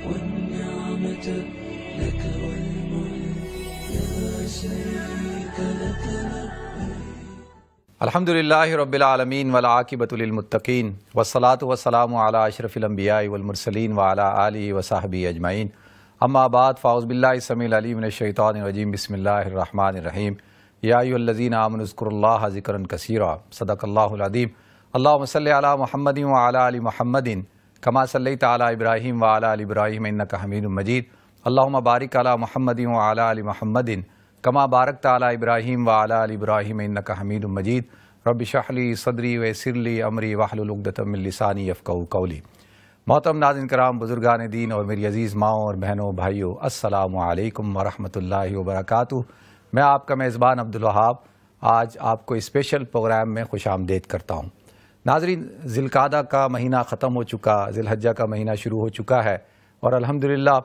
والنعمة لك والملك لا شريك لك الحمدللہ رب العالمین والعاقبۃ للمتقین والصلاة والسلام علی اشرف الانبیاء والمرسلین وعلی آلہ وصحبہ اجمعین اما بعد فاعوذ باللہ السمیع العلیم من الشیطان الرجیم بسم اللہ الرحمن الرحیم یا ایھا الذین آمنوا اذکروا اللہ ذکرا کثیرا صدق اللہ العظیم اللہم صلی علی محمد وعلی آل محمد کما صلیت علی ابراہیم وعلی آل ابراہیم انک حمید مجید اللہم بارک علی محمد وعلی آل محمد کما بارکت علی ابراہیم وعلی آل ابراہیم انک حمید مجید رب اشرح لی صدری ویسر لی امری واحلل عقدۃ من لسانی یفقہوا قولی۔ محترم ناظرین کرام، بزرگان دین اور میری عزیز ماؤں اور بہنوں بھائیوں، السلام علیکم ورحمۃ اللہ وبرکاتہ۔ میں آپ کا میزبان عبدالوہاب آج آپ کو اسپیشل پروگرام میں خوش آمدید کرتا ہوں۔ ناظرین، ذی القعدہ کا مہینہ ختم ہو چکا، ذی الحجہ کا مہینہ شروع ہو چکا ہے اور الحمدللہ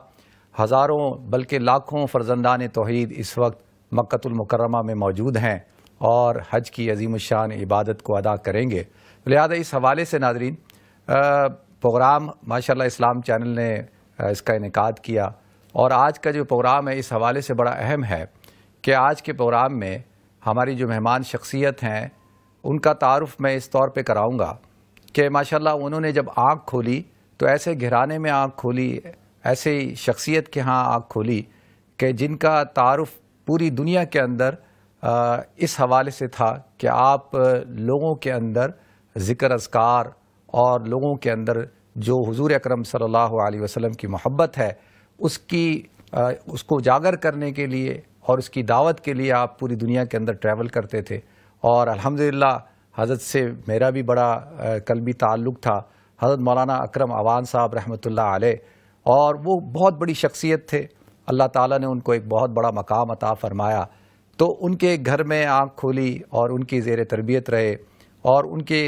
ہزاروں بلکہ لاکھوں فرزندان توحید اس وقت مکۃ المکرمہ میں موجود ہیں اور حج کی عظیم الشان عبادت کو ادا کریں گے۔ لہذا اس حوالے سے ناظرین پروگرام ماشاءاللہ اسلام چینل نے اس کا انعقاد کیا اور آج کا جو پروگرام ہے اس حوالے سے بڑا اہم ہے کہ آج کے پروگرام میں ہماری جو مہمان شخصیت ہیں ان کا تعارف میں اس طور پہ کراؤں گا کہ ماشاءاللہ انہوں نے جب آنکھ کھولی تو ایسے گھرانے میں آنکھ کھولی، ایسے شخصیت کے ہاں آنکھ کھولی کہ جن کا تعارف پوری دنیا کے اندر اس حوالے سے تھا کہ آپ لوگوں کے اندر ذکر اذکار اور لوگوں کے اندر جو حضور اکرم صلی اللہ علیہ وسلم کی محبت ہے اس کو اجاگر کرنے کے لیے اور اس کی دعوت کے لیے آپ پوری دنیا کے اندر ٹریول کرتے تھے۔ اور الحمدللہ حضرت سے میرا بھی بڑا قلبی تعلق تھا، حضرت مولانا اکرم اوان صاحب رحمۃ اللہ علیہ، اور وہ بہت بڑی شخصیت تھے۔ اللہ تعالیٰ نے ان کو ایک بہت بڑا مقام عطا فرمایا، تو ان کے گھر میں آنکھ کھولی اور ان کی زیر تربیت رہے، اور ان کے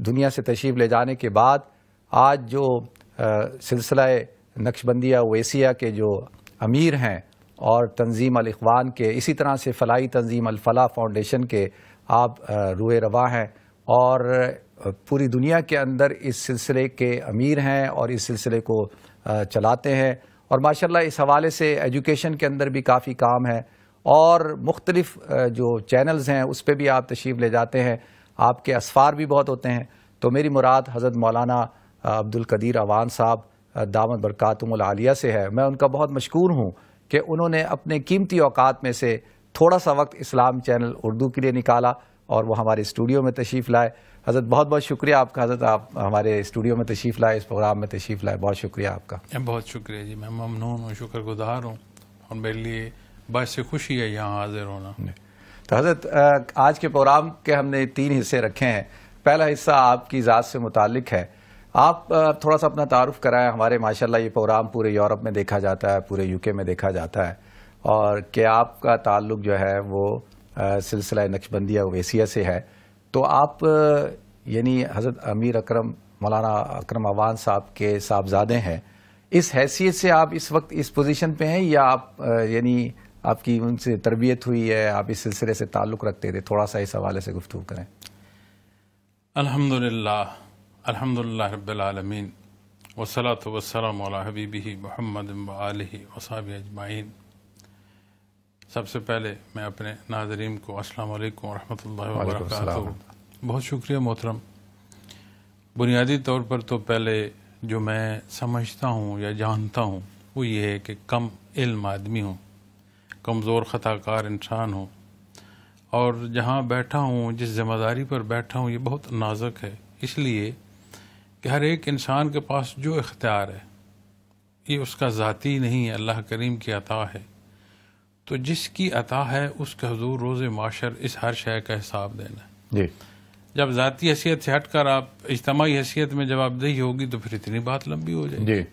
دنیا سے تشریف لے جانے کے بعد آج جو سلسلہ نقشبندیہ اویسیہ کے جو امیر ہیں اور تنظیم الاخوان کے، اسی طرح سے فلاحی تنظیم الفلاح فاؤنڈیشن کے آپ روئے رواں ہیں اور پوری دنیا کے اندر اس سلسلے کے امیر ہیں اور اس سلسلے کو چلاتے ہیں، اور ماشاءاللہ اس حوالے سے ایجوکیشن کے اندر بھی کافی کام ہے اور مختلف جو چینلز ہیں اس پہ بھی آپ تشریف لے جاتے ہیں، آپ کے اسفار بھی بہت ہوتے ہیں۔ تو میری مراد حضرت مولانا عبدالقدیر اوان صاحب دامت برکاتہم العالیہ سے ہے۔ میں ان کا بہت مشکور ہوں کہ انہوں نے اپنے قیمتی اوقات میں سے تھوڑا سا وقت اسلام چینل اردو کے لیے نکالا اور وہ ہمارے اسٹوڈیو میں تشریف لائے۔ حضرت بہت بہت شکریہ آپ کا، حضرت آپ ہمارے اسٹوڈیو میں تشریف لائے، اس پروگرام میں تشریف لائے، بہت شکریہ آپ کا۔ بہت شکریہ جی، میں ممنون ہوں، شکر گزار ہوں، اور میرے لیے باعث خوشی ہے یہاں حاضر ہونا۔ تو حضرت آج کے پروگرام کے ہم نے 3 حصے رکھے ہیں۔ پہلا حصہ آپ کی ذات سے متعلق ہے، آپ تھوڑا سا اپنا تعارف کرائیں۔ ہمارے ماشاءاللہ یہ پروگرام پورے یورپ میں دیکھا جاتا ہے، پورے UK میں دیکھا جاتا ہے، اور کہ آپ کا تعلق جو ہے وہ سلسلہ نقشبندیہ اویسیہ سے ہے، تو آپ یعنی حضرت امیر اکرم مولانا اکرم اوان صاحب کے صاحبزادے ہیں، اس حیثیت سے آپ اس وقت اس پوزیشن پہ ہیں یا آپ یعنی آپ کی ان سے تربیت ہوئی ہے، آپ اس سلسلے سے تعلق رکھتے تھے؟ تھوڑا سا اس حوالے سے گفتگو کریں۔ الحمدللہ رب العالمین والصلاة والسلام علی حبیبہ محمد وآلہ وصحبہ اجمعین۔ سب سے پہلے میں اپنے ناظرین کو السلام علیکم ورحمۃ اللہ وبرکاتہ۔ بہت شکریہ محترم۔ بنیادی طور پر تو پہلے جو میں سمجھتا ہوں یا جانتا ہوں وہ یہ ہے کہ کم علم آدمی ہوں، کمزور خطا کار انسان ہوں، اور جہاں بیٹھا ہوں، جس ذمہ داری پر بیٹھا ہوں، یہ بہت نازک ہے، اس لیے کہ ہر ایک انسان کے پاس جو اختیار ہے یہ اس کا ذاتی نہیں ہے، اللہ کریم کی عطا ہے۔ تو جس کی عطا ہے اس کے حضور روز معاشر اس ہر شے کا حساب دینا ہے۔ جی، جب ذاتی حیثیت سے ہٹ کر آپ اجتماعی حیثیت میں جواب دہی ہوگی تو پھر اتنی بات لمبی ہو جائے گی۔ جی،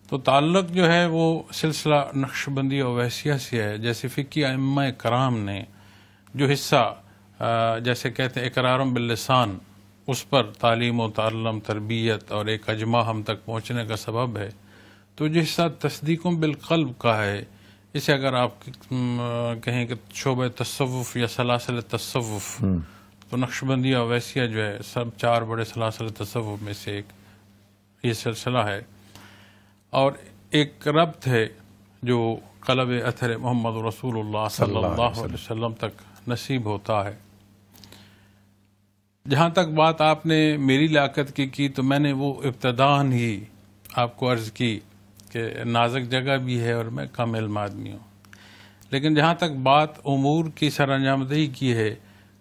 تو تعلق جو ہے وہ سلسلہ نقشبندی اویسیہ سے ہے۔ جیسے فقی ائمہ کرام نے جو حصہ جیسے کہتے ہیں اقرارم باللسان، اس پر تعلیم و تعلم، تربیت اور ایک اجماع ہم تک پہنچنے کا سبب ہے، تو جو حصہ تصدیقم بالقلب کا ہے، اسے اگر آپ کہیں کہ شعبہ تصوف یا سلاسل تصوف، تو نقشبندیہ اویسیہ جو ہے سب 4 بڑے سلاسل تصوف میں سے ایک یہ سلسلہ ہے۔ اور ایک ربط ہے جو قلب اثر محمد رسول اللہ صلی اللہ علیہ وسلم تک نصیب ہوتا ہے. جہاں تک بات آپ نے میری لیاقت کی تو میں نے وہ ابتداً ہی آپ کو عرض کی کہ نازک جگہ بھی ہے اور میں کم علم آدمی ہوں. لیکن جہاں تک بات امور کی سر انجام دہی کی ہے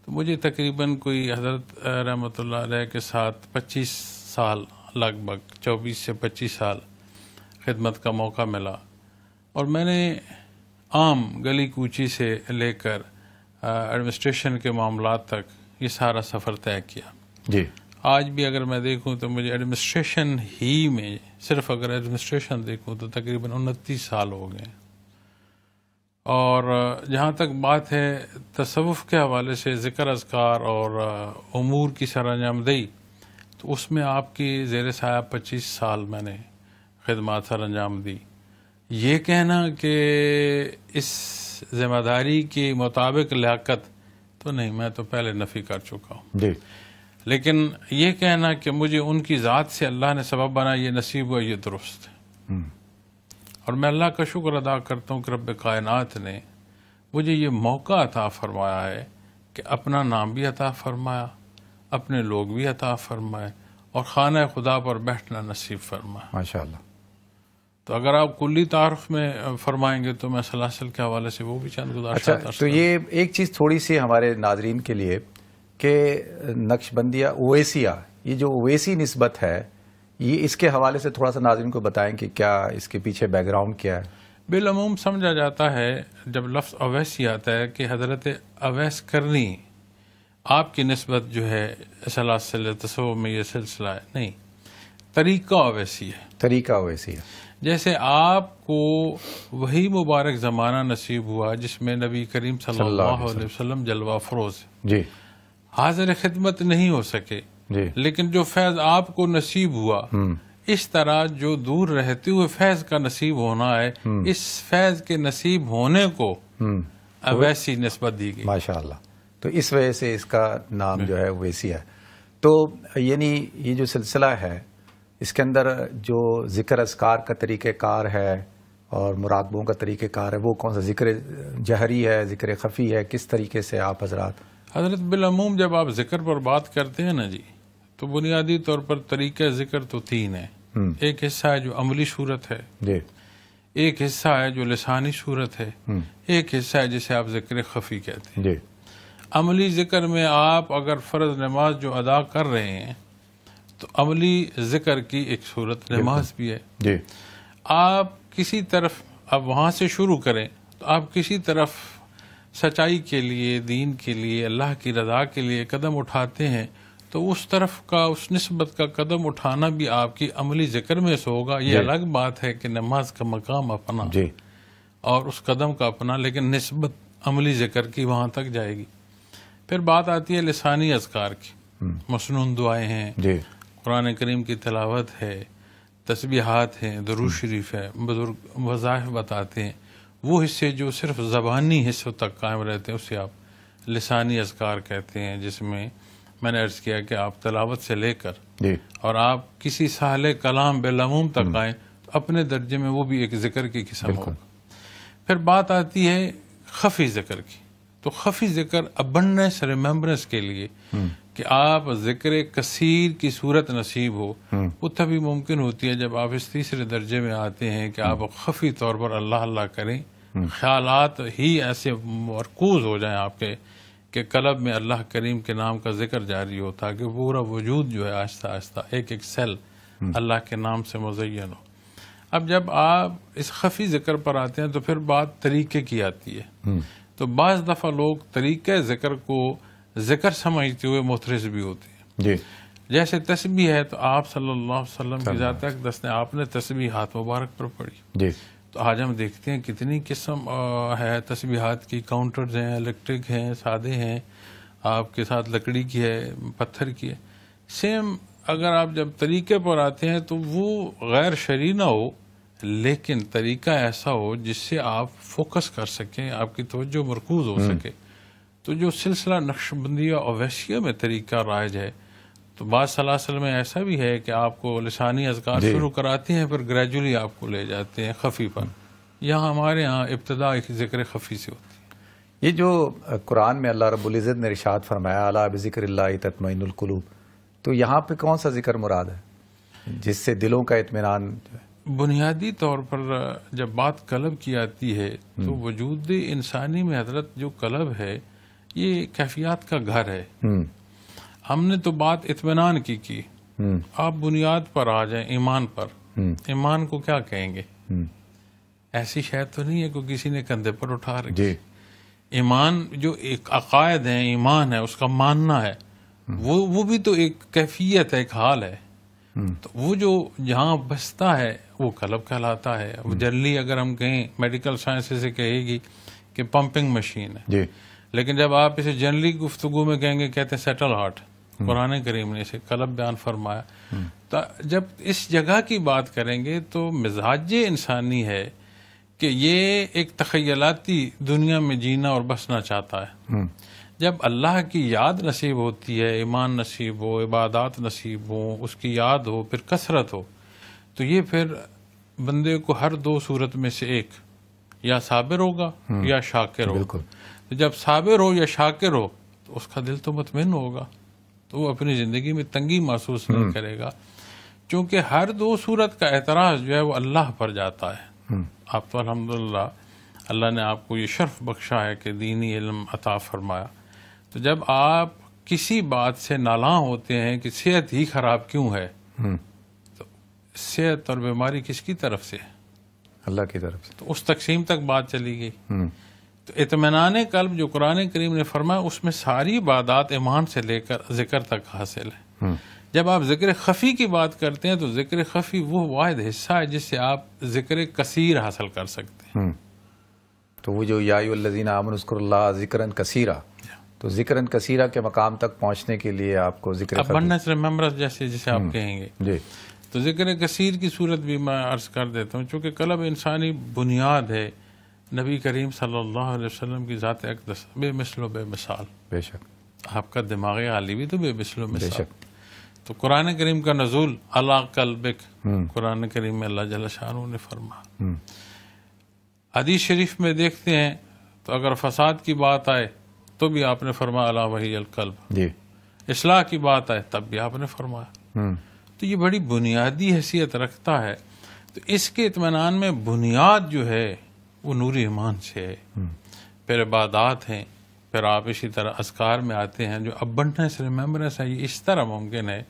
تو مجھے تقریباً کوئی حضرت رحمۃ اللہ علیہ کے ساتھ 25 سال لگ بھگ 24 سے 25 سال خدمت کا موقع ملا، اور میں نے عام گلی کوچی سے لے کر ایڈمنسٹریشن کے معاملات تک یہ سارا سفر طے کیا. جی. آج بھی اگر میں دیکھوں تو مجھے ایڈمنسٹریشن ہی میں صرف اگر ایڈمنسٹریشن دیکھوں تو تقریباً 29 سال ہو گئے. اور جہاں تک بات ہے تصوف کے حوالے سے ذکر اذکار اور امور کی سر انجام دہی، تو اس میں آپ کی زیر سایہ 25 سال میں نے خدمات سر انجام دی. یہ کہنا کہ اس ذمہ داری کے مطابق لیاقت تو نہیں، میں تو پہلے نفی کر چکا ہوں. جی. لیکن یہ کہنا کہ مجھے ان کی ذات سے اللہ نے سبب بنا یہ نصیب ہوا، یہ درست ہے. اور میں اللہ کا شکر ادا کرتا ہوں کہ رب کائنات نے مجھے یہ موقع عطا فرمایا ہے کہ اپنا نام بھی عطا فرمایا، اپنے لوگ بھی عطا فرمائے، اور خانہ خدا پر بیٹھنا نصیب فرمایا. ماشاءاللہ. تو اگر آپ کلی تعارف میں فرمائیں گے تو میں سلاسل کے حوالے سے وہ بھی چند گزارشات. اچھا، تو یہ ایک چیز تھوڑی سی ہمارے ناظرین کے لیے کہ نقش بندیہ اویسیہ، یہ جو اویسی نسبت ہے، یہ اس کے حوالے سے تھوڑا سا ناظرین کو بتائیں کہ کیا اس کے پیچھے بیک گراؤنڈ کیا ہے. بالعموم سمجھا جاتا ہے جب لفظ اویسی آتا ہے کہ حضرت اویس کرنی آپ کی نسبت جو ہے سلاسل تصوف میں یہ سلسلہ ہے. نہیں، طریقہ اویسی ہے. طریقہ اویسی ہے. جیسے آپ کو وہی مبارک زمانہ نصیب ہوا جس میں نبی کریم صلی اللہ علیہ وسلم جلوہ افروز جی حاضر خدمت نہیں ہو سکے، جی لیکن جو فیض آپ کو نصیب ہوا، اس طرح جو دور رہتے ہوئے فیض کا نصیب ہونا ہے، اس فیض کے نصیب ہونے کو ویسی نسبت دی گئی. ماشاءاللہ. تو اس وجہ سے اس کا نام جو ہے ویسی ہے. تو یعنی یہ جو سلسلہ ہے اس کے اندر جو ذکر اذکار کا طریقہ کار ہے اور مراقبوں کا طریقہ کار ہے، وہ کون سا؟ ذکر جہری ہے، ذکر خفی ہے، کس طریقے سے آپ حضرات؟ حضرت بالعموم جب آپ ذکر پر بات کرتے ہیں نا جی، تو بنیادی طور پر طریقہ ذکر تو 3 ہے. ایک حصہ ہے جو عملی صورت ہے، جی. ایک حصہ ہے جو لسانی صورت ہے، ایک حصہ ہے جسے آپ ذکر خفی کہتے ہیں. جی. عملی ذکر میں آپ اگر فرض نماز جو ادا کر رہے ہیں تو عملی ذکر کی ایک صورت نماز بھی ہے. جی. آپ کسی طرف اب وہاں سے شروع کریں تو آپ کسی طرف سچائی کے لیے، دین کے لیے، اللہ کی رضا کے لیے قدم اٹھاتے ہیں تو اس طرف کا، اس نسبت کا قدم اٹھانا بھی آپ کی عملی ذکر میں سے ہوگا. یہ الگ بات ہے کہ نماز کا مقام اپنا جی اور اس قدم کا اپنا، لیکن نسبت عملی ذکر کی وہاں تک جائے گی. پھر بات آتی ہے لسانی اذکار کی. مسنون دعائیں ہیں، جی. قرآن کریم کی تلاوت ہے، تسبیحات ہیں، درود شریف ہے. بزرگ وظائف بتاتے ہیں وہ حصے جو صرف زبانی حصوں تک قائم رہتے ہیں اسے آپ لسانی اذکار کہتے ہیں، جس میں میں نے عرض کیا کہ آپ تلاوت سے لے کر جی اور آپ کسی ساحل کلام بالعموم تک آئیں تو اپنے درجے میں وہ بھی ایک ذکر کی قسم ہوگا. پھر بات آتی ہے خفی ذکر کی. تو خفی ذکر ابنڈنس ریممبرنس کے لیے کہ آپ ذکر کثیر کی صورت نصیب ہو، وہ تبھی ممکن ہوتی ہے جب آپ اس تیسرے درجے میں آتے ہیں کہ آپ خفی طور پر اللہ اللہ کریں، خیالات ہی ایسے مرکوز ہو جائیں آپ کے کہ قلب میں اللہ کریم کے نام کا ذکر جاری ہو، تاکہ پورا وجود جو ہے آہستہ آہستہ ایک ایک سیل اللہ کے نام سے مزین ہو. اب جب آپ اس خفی ذکر پر آتے ہیں تو پھر بات طریقے کی آتی ہے. تو بعض دفعہ لوگ طریقہ ذکر کو ذکر سمجھتے ہوئے محترز بھی ہوتے ہیں. جی. جیسے تسبیح ہے تو آپ صلی اللہ علیہ وسلم کی ذات اقدس نے آپ نے تسبیح ہاتھ مبارک پر پڑھی. جی. تو آج ہم دیکھتے ہیں کتنی قسم ہے تسبیحات کی. کاؤنٹرز ہیں، الیکٹرک ہیں، سادے ہیں، آپ کے ساتھ لکڑی کی ہے، پتھر کی ہے. سیم اگر آپ جب طریقے پر آتے ہیں تو وہ غیر شرعی نہ ہو، لیکن طریقہ ایسا ہو جس سے آپ فوکس کر سکیں، آپ کی توجہ مرکوز ہو سکے. تو جو سلسلہ نقش بندیہ اویسیہ میں طریقہ رائج ہے تو بعض سلاسل میں ایسا بھی ہے کہ آپ کو لسانی اذکار شروع کراتے ہیں پھر گریجولی آپ کو لے جاتے ہیں خفی پر. یہاں ہمارے ہاں ابتدا ایک ذکر خفی سے ہوتی ہے. یہ جو قرآن میں اللہ رب العزت نے ارشاد فرمایا الا بذکر اللہ تطمئن القلوب، تو یہاں پہ کون سا ذکر مراد ہے جس سے دلوں کا اطمینان جو ہے؟ بنیادی طور پر جب بات قلب کی آتی ہے تو وجود انسانی میں حضرت جو قلب ہے یہ کیفیات کا گھر ہے. ہم نے تو بات اطمینان کی. آپ بنیاد پر آ جائیں ایمان پر. ایمان کو کیا کہیں گے؟ ایسی شاید تو نہیں ہے کہ کسی نے کندھے پر اٹھا رکھی. ایمان جو ایک عقائد ہے، ایمان ہے، اس کا ماننا ہے، وہ بھی تو ایک کیفیت ہے، ایک حال ہے. تو وہ جو جہاں بستا ہے وہ قلب کہلاتا ہے. جنرلی اگر ہم کہیں میڈیکل سائنس سے کہے گی کہ پمپنگ مشین ہے، لیکن جب آپ اسے جنرلی گفتگو میں کہیں گے کہتے ہیں سیٹل ہارٹ. قرآن کریم نے اسے قلب بیان فرمایا. تو جب اس جگہ کی بات کریں گے تو مزاج انسانی ہے کہ یہ ایک تخیلاتی دنیا میں جینا اور بسنا چاہتا ہے. جب اللہ کی یاد نصیب ہوتی ہے، ایمان نصیب ہو، عبادات نصیب ہو، اس کی یاد ہو، پھر کثرت ہو، تو یہ پھر بندے کو ہر دو صورت میں سے ایک یا صابر ہوگا یا شاکر ہوگا. تو جب صابر ہو یا شاکر ہو تو اس کا دل تو مطمئن ہوگا، تو وہ اپنی زندگی میں تنگی محسوس نہیں کرے گا. چونکہ ہر دو صورت کا اعتراض جو ہے وہ اللہ پر جاتا ہے. آپ تو الحمدللہ اللہ نے آپ کو یہ شرف بخشا ہے کہ دینی علم عطا فرمایا. تو جب آپ کسی بات سے نالاں ہوتے ہیں کہ صحت ہی خراب کیوں ہے، تو صحت اور بیماری کس کی طرف سے ہے؟ اللہ کی طرف سے. تو اس تقسیم تک بات چلی گئی. تو اطمینان قلب جو قرآن کریم نے فرمایا اس میں ساری عبادات ایمان سے لے کر ذکر تک حاصل ہے. جب آپ ذکر خفی کی بات کرتے ہیں تو ذکر خفی وہ واحد حصہ ہے جس سے آپ ذکر کثیر حاصل کر سکتے ہیں. تو وہ جو یا ایھا الذین آمنوا اذکروا اللہ ذکرا کثیرا، تو ذکرا کثیرا کے مقام تک پہنچنے کے لیے آپ کو ذکر ابنڈنس ریممبرنس جیسے جسے آپ کہیں گے. جی. تو ذکر کثیر کی صورت بھی میں عرض کر دیتا ہوں. چونکہ قلب انسانی بنیاد ہے. نبی کریم صلی اللہ علیہ وسلم کی ذات اقدس بے مثل و بے مثال. بے شک. آپ کا دماغی حالی بھی تو بے مثل و مثال. بے شک. تو قرآن کریم کا نزول علی قلبک، قرآن کریم میں اللہ جل شانہ نے فرمایا. حدیث شریف میں دیکھتے ہیں تو اگر فساد کی بات آئے تو بھی آپ نے فرمایا الا وہی القلب. جی. اصلاح کی بات آئے تب بھی آپ نے فرمایا. تو یہ بڑی بنیادی حیثیت رکھتا ہے. تو اس کے اطمینان میں بنیاد جو ہے وہ نور ایمان سے ہے. پھر عبادات ہیں، پھر آپ اسی طرح اذکار میں آتے ہیں جو ابنڈنس ریممبرنس ہے. یہ اس طرح ممکن ہے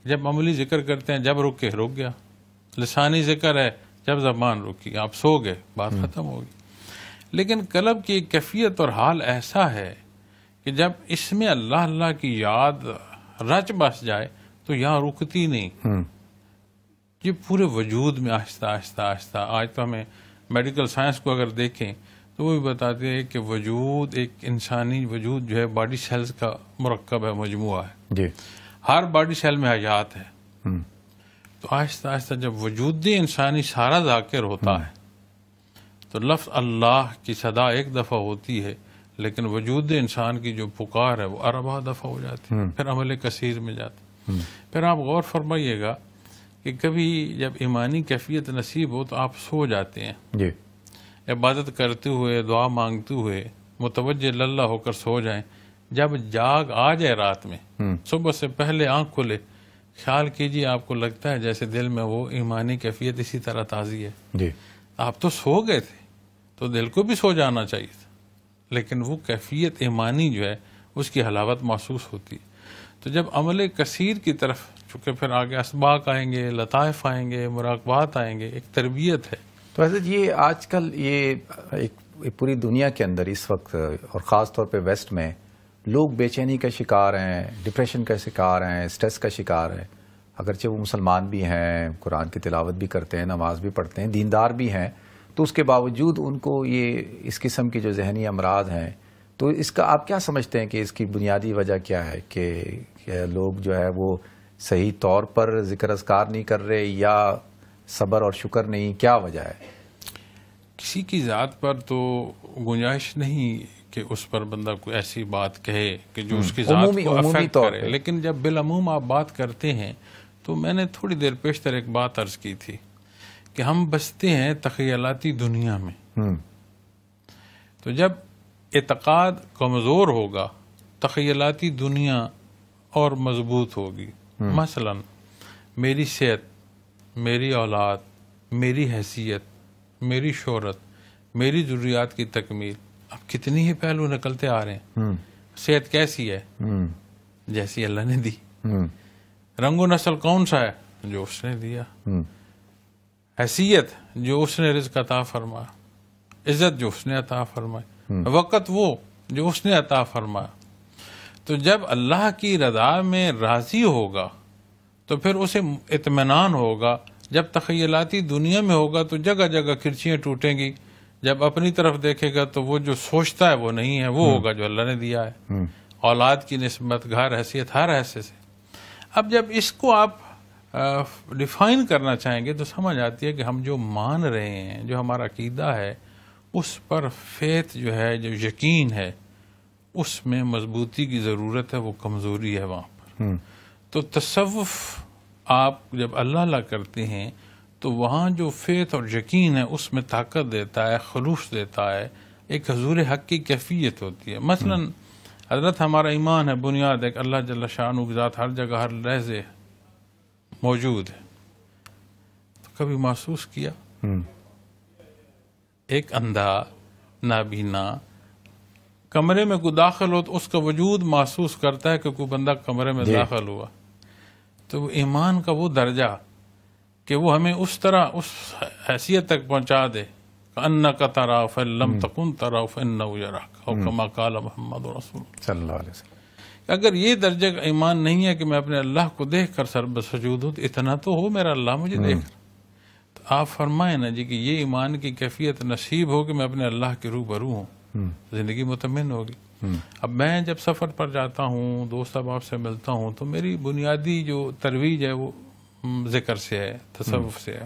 جب عملی ذکر کرتے ہیں جب رک گیا. لسانی ذکر ہے جب زبان رکی، آپ سو گئے، بات ختم ہوگی. لیکن قلب کی ایک کیفیت اور حال ایسا ہے کہ جب اس میں اللہ اللہ کی یاد رچ بس جائے تو یہاں رکتی نہیں. یہ پورے وجود میں آہستہ آہستہ آہستہ. آج تو ہمیں میڈیکل سائنس کو اگر دیکھیں تو وہ بھی بتاتے ہیں کہ وجود ایک انسانی وجود جو ہے باڈی سیلز کا مرکب ہے، مجموعہ ہے. جی. ہر باڈی سیل میں حیات ہے. تو آہستہ آہستہ جب وجود انسانی سارا ذاکر ہوتا ہے تو لفظ اللہ کی صدا ایک دفعہ ہوتی ہے، لیکن وجود انسان کی جو پکار ہے وہ اربع دفعہ ہو جاتی ہے، پھر عمل کثیر میں جاتی. پھر آپ غور فرمائیے گا کہ کبھی جب ایمانی کیفیت نصیب ہو تو آپ سو جاتے ہیں. جی. عبادت کرتے ہوئے، دعا مانگتے ہوئے متوجہ اللہ ہو کر سو جائیں. جب جاگ آ جائے رات میں، صبح سے پہلے آنکھ کھلے، خیال کیجیے آپ کو لگتا ہے جیسے دل میں وہ ایمانی کیفیت اسی طرح تازی ہے. جی. آپ تو سو گئے تھے تو دل کو بھی سو جانا چاہیے تھا، لیکن وہ کیفیت ایمانی جو ہے اس کی حلاوت محسوس ہوتی ہے. تو جب عمل کثیر کی طرف، چونکہ پھر آگے اسباق آئیں گے، لطائف آئیں گے، مراقبات آئیں گے، ایک تربیت ہے. تو حضرت یہ آج کل یہ ایک پوری دنیا کے اندر اس وقت اور خاص طور پہ ویسٹ میں لوگ بے چینی کا شکار ہیں، ڈپریشن کا شکار ہیں، اسٹریس کا شکار ہیں. اگرچہ وہ مسلمان بھی ہیں، قرآن کی تلاوت بھی کرتے ہیں، نماز بھی پڑھتے ہیں، دیندار بھی ہیں، تو اس کے باوجود ان کو یہ اس قسم کی جو ذہنی امراض ہیں، تو اس کا آپ کیا سمجھتے ہیں کہ اس کی بنیادی وجہ کیا ہے کہ لوگ جو ہے وہ صحیح طور پر ذکر اذکار نہیں کر رہے یا صبر اور شکر نہیں؟ کیا وجہ ہے؟ کسی کی ذات پر تو گنجائش نہیں کہ اس پر بندہ کوئی ایسی بات کہے کہ جو اس کی ذات کو عمومی افیکٹ طور کرے، پہ۔ لیکن جب بالعموم آپ بات کرتے ہیں تو میں نے تھوڑی دیر پیشتر ایک بات عرض کی تھی کہ ہم بستے ہیں تخیلاتی دنیا میں، تو جب اعتقاد کمزور ہوگا تخیلاتی دنیا اور مضبوط ہوگی۔ مثلا میری صحت، میری اولاد، میری حیثیت، میری شہرت، میری ضروریات کی تکمیل، اب کتنی ہی پہلو نکلتے آ رہے ہیں۔ صحت کیسی ہے؟ جیسی اللہ نے دی۔ رنگ و نسل کون سا ہے؟ جو اس نے دیا۔ حیثیت جو اس نے رزق عطا فرمایا، عزت جو اس نے عطا فرمائی، وقت وہ جو اس نے عطا فرمایا۔ تو جب اللہ کی رضا میں راضی ہوگا تو پھر اسے اطمینان ہوگا۔ جب تخیلاتی دنیا میں ہوگا تو جگہ جگہ کھرچیاں ٹوٹیں گی، جب اپنی طرف دیکھے گا تو وہ جو سوچتا ہے وہ نہیں ہے، وہ ہوگا جو اللہ نے دیا ہے۔ اولاد کی نسبت، گھر، حیثیت، ہر حیثیت سے۔ اب جب اس کو آپ ڈیفائن کرنا چاہیں گے تو سمجھ آتی ہے کہ ہم جو مان رہے ہیں، جو ہمارا عقیدہ ہے، اس پر فیتھ جو ہے، جو یقین ہے، اس میں مضبوطی کی ضرورت ہے، وہ کمزوری ہے وہاں پر۔ تو تصوف آپ جب اللہ اللہ کرتے ہیں تو وہاں جو فیتھ اور یقین ہے اس میں طاقت دیتا ہے، خلوص دیتا ہے، ایک حضور حق کی کیفیت ہوتی ہے۔ مثلا حضرت ہمارا ایمان ہے، بنیاد ہے کہ اللہ جل شانہ کی ذات ہر جگہ ہر لحظے موجود ہے۔ تو کبھی محسوس کیا ایک اندھا نابینا کمرے میں کوئی داخل ہو تو اس کا وجود محسوس کرتا ہے کہ کوئی بندہ کمرے میں داخل ہوا؟ تو وہ ایمان کا وہ درجہ کہ وہ ہمیں اس طرح اس حیثیت تک پہنچا دے انَّکَ تَرَاهُ فَإِن لَّمْ تَكُن تَرَاهُ فَإِنَّهُ يَرَاكَ، اور كما قال محمد رسول صلی اللہ علیہ وسلم۔ اگر یہ درجہ کا ایمان نہیں ہے کہ میں اپنے اللہ کو دیکھ کر سر بسجود ہوں، تو اتنا تو ہو میرا اللہ مجھے دیکھ رہا۔ تو آپ فرمائیں نا جی کہ یہ ایمان کی کیفیت نصیب ہو کہ میں اپنے اللہ کے روبرو ہوں، زندگی مطمئن ہوگی۔ اب میں جب سفر پر جاتا ہوں، دوست احباب سے ملتا ہوں، تو میری بنیادی جو ترویج ہے وہ ذکر سے ہے، تصوف سے ہے۔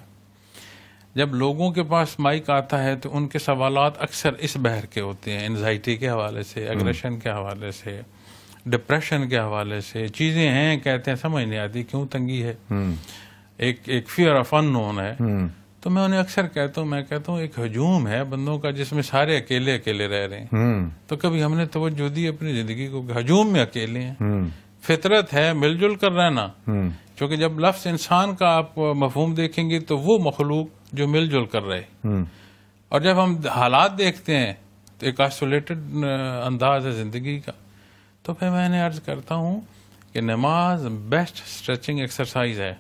جب لوگوں کے پاس مائک آتا ہے تو ان کے سوالات اکثر اس بحر کے ہوتے ہیں، انزائٹی کے حوالے سے، اگریشن کے حوالے سے، ڈپریشن کے حوالے سے، چیزیں ہیں کہتے ہیں سمجھ نہیں آتی کیوں تنگی ہے، ایک فیئر آف ان نون ہے۔ تو میں انہیں اکثر کہتا ہوں، میں کہتا ہوں ایک ہجوم ہے بندوں کا جس میں سارے اکیلے اکیلے رہ رہے ہیں۔ تو کبھی ہم نے توجہ دی اپنی زندگی کو کہ ہجوم میں اکیلے ہیں؟ فطرت ہے مل جل کر رہنا، کیونکہ جب لفظ انسان کا آپ مفہوم دیکھیں گے تو وہ مخلوق جو مل جل کر رہے، اور جب ہم حالات دیکھتے ہیں تو ایک آئسولیٹڈ انداز ہے زندگی کا۔ تو پھر میں نے عرض کرتا ہوں کہ نماز بیسٹ اسٹریچنگ ایکسرسائز ہے۔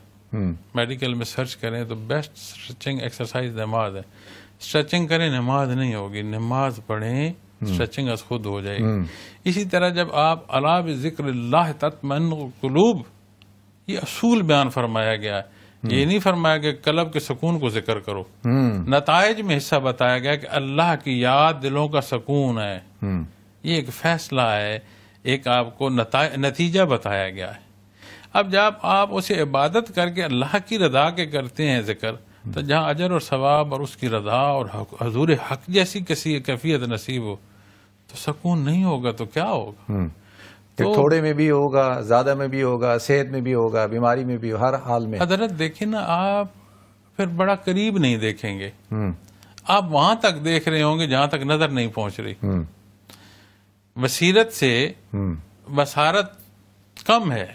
میڈیکل میں سرچ کریں تو بیسٹ اسٹریچنگ ایکسرسائز نماز ہے۔ اسٹریچنگ کریں نماز نہیں ہوگی، نماز پڑھیں اسٹریچنگ از خود ہو جائے گی۔ اسی طرح جب آپ الا بذکر اللہ تطمئن القلوب، یہ اصول بیان فرمایا گیا ہے، یہ نہیں فرمایا کہ قلب کے سکون کو ذکر کرو۔ نتائج میں حصہ بتایا گیا کہ اللہ کی یاد دلوں کا سکون ہے، یہ ایک فیصلہ ہے، ایک آپ کو نتیجہ بتایا گیا ہے۔ اب جب آپ اسے عبادت کر کے اللہ کی رضا کے کرتے ہیں ذکر، تو جہاں اجر اور ثواب اور اس کی رضا اور حضور حق جیسی کسی کیفیت نصیب ہو تو سکون نہیں ہوگا تو کیا ہوگا؟ تو تھوڑے میں بھی ہوگا، زیادہ میں بھی ہوگا، صحت میں بھی ہوگا، بیماری میں بھی، ہر حال میں۔ حضرت دیکھیں نا، آپ پھر بڑا قریب نہیں دیکھیں گے، آپ وہاں تک دیکھ رہے ہوں گے جہاں تک نظر نہیں پہنچ رہی۔ بصیرت سے بصارت کم ہے،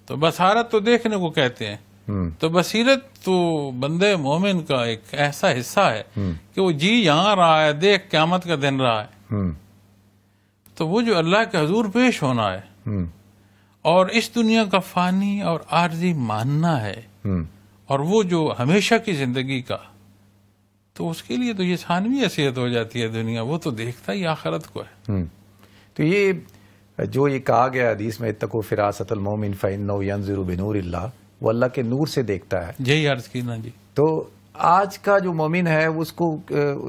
تو بصارت تو دیکھنے کو کہتے ہیں، تو بصیرت تو بندے مومن کا ایک ایسا حصہ ہے کہ وہ جی یہاں رہا ہے، دیکھ قیامت کا دن رہا ہے، تو وہ جو اللہ کے حضور پیش ہونا ہے اور اس دنیا کا فانی اور عارضی ماننا ہے، اور وہ جو ہمیشہ کی زندگی کا، تو اس کے لیے تو یہ ثانوی حیثیت ہو جاتی ہے دنیا، وہ تو دیکھتا ہی آخرت کو ہے۔ تو یہ جو یہ کہا گیا حدیث میں اتقوا فراست المومن فإنه ينظر بنور اللہ، وہ اللہ کے نور سے دیکھتا ہے۔ یہی عرض کی نا جی۔ تو آج کا جو مومن ہے اس کو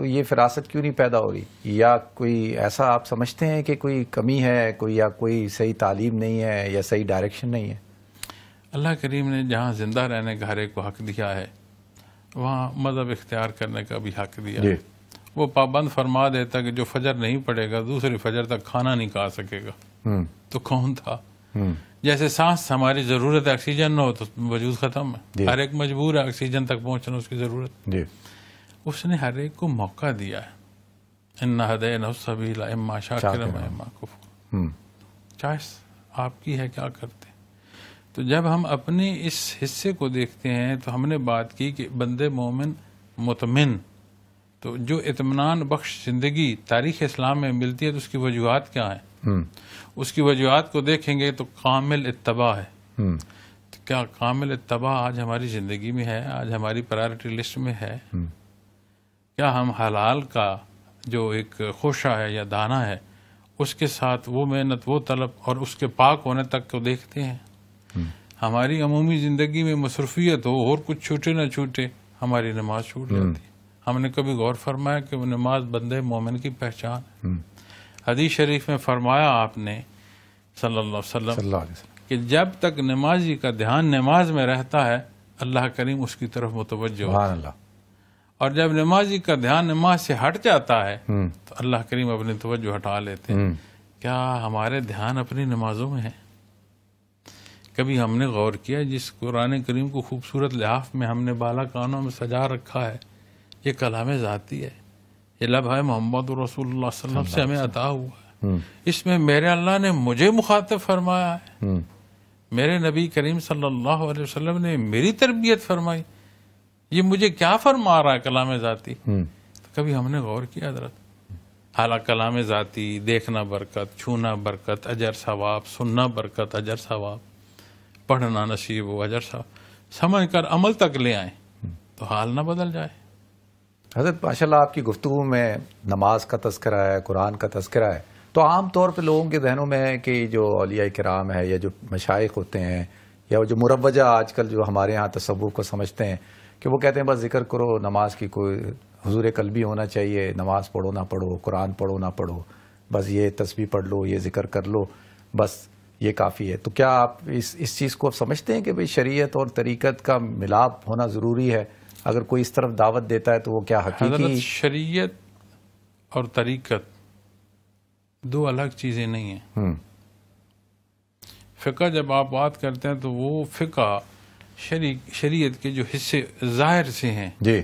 یہ فراست کیوں نہیں پیدا ہو رہی؟ یا کوئی ایسا آپ سمجھتے ہیں کہ کوئی کمی ہے، کوئی یا کوئی صحیح تعلیم نہیں ہے یا صحیح ڈائریکشن نہیں ہے؟ اللہ کریم نے جہاں زندہ رہنے کا ہر ایک کو حق دیا ہے، وہاں مذہب اختیار کرنے کا بھی حق دیا ہے، وہ پابند فرما دیتا کہ جو فجر نہیں پڑے گا دوسری فجر تک کھانا نہیں کھا سکے گا، تو کون تھا؟ جیسے سانس ہماری ضرورت ہے، آکسیجن نہ ہو تو وجود ختم ہے، ہر ایک مجبور ہے آکسیجن تک پہنچنا، اس کی ضرورت۔ اس نے ہر ایک کو موقع دیا ہے، اِنَّا هَدَيْنَاهُ السَّبِيلَ إِمَّا شَاكِرًا وَإِمَّا كَفُورًا، چوائس آپ کی ہے، کیا کرتے ہیں۔ تو جب ہم اپنے اس حصے کو دیکھتے ہیں تو ہم نے بات کی کہ بندے مومن مطمئن، تو جو اطمینان بخش زندگی تاریخ اسلام میں ملتی ہے تو اس کی وجوہات کیا ہیں؟ اس کی وجوہات کو دیکھیں گے تو کامل اتباع ہے۔ تو کیا کامل اتباع آج ہماری زندگی میں ہے؟ آج ہماری پرائرٹی لسٹ میں ہے؟ کیا ہم حلال کا جو ایک خوشہ ہے یا دانہ ہے اس کے ساتھ وہ محنت، وہ طلب اور اس کے پاک ہونے تک کو دیکھتے ہیں؟ ہماری عمومی زندگی میں مصروفیت ہو اور کچھ چھوٹے نہ چھوٹے، ہماری نماز چھوٹ جاتی ہے۔ ہم نے کبھی غور فرمایا کہ وہ نماز بندے مومن کی پہچان ہے؟ حدیث شریف میں فرمایا آپ نے صلی اللہ علیہ وسلم کہ جب تک نمازی کا دھیان نماز میں رہتا ہے اللہ کریم اس کی طرف متوجہ ہوتا ہے، اور جب نمازی کا دھیان نماز سے ہٹ جاتا ہے تو اللہ کریم اپنی توجہ ہٹا لیتے ہیں۔ کیا ہمارے دھیان اپنی نمازوں میں ہے؟ کبھی ہم نے غور کیا جس قرآن کریم کو خوبصورت لحاف میں ہم نے بالا کانوں میں سجا رکھا ہے، یہ کلام ذاتی ہے، یہ لب ہے محمد رسول اللہ صلی اللہ علیہ وسلم سے ہمیں عطا ہوا ہے۔ اس میں میرے اللہ نے مجھے مخاطب فرمایا ہے، میرے نبی کریم صلی اللہ علیہ وسلم نے میری تربیت فرمائی، یہ مجھے کیا فرما رہا ہے کلام ذاتی؟ تو کبھی ہم نے غور کیا حضرت؟ حالانکہ کلام ذاتی دیکھنا برکت، چھونا برکت، اجر ثواب، سننا برکت، اجر ثواب، پڑھنا نصیب ہو، اجر ثواب، سمجھ کر عمل تک لے آئیں تو حال نہ بدل جائے۔ حضرت ماشاءاللہ آپ کی گفتگو میں نماز کا تذکرہ ہے، قرآن کا تذکرہ ہے، تو عام طور پہ لوگوں کے ذہنوں میں ہے کہ جو اولیاء کرام ہے یا جو مشائخ ہوتے ہیں یا جو مروجہ آج کل جو ہمارے ہاں تصوف کو سمجھتے ہیں کہ وہ کہتے ہیں بس ذکر کرو، نماز کی کوئی حضور قلبی ہونا چاہیے، نماز پڑھو نہ پڑھو، قرآن پڑھو نہ پڑھو، بس یہ تسبیح پڑھ لو، یہ ذکر کر لو، بس یہ کافی ہے۔ تو کیا آپ اس چیز کو سمجھتے ہیں کہ بھئی شریعت اور طریقت کا ملاپ ہونا ضروری ہے؟ اگر کوئی اس طرف دعوت دیتا ہے تو وہ کیا حقیقی؟ حضرت شریعت اور طریقت دو الگ چیزیں نہیں ہیں۔ فقہ جب آپ بات کرتے ہیں تو وہ فقہ شریعت کے جو حصے ظاہر سے ہیں، جی،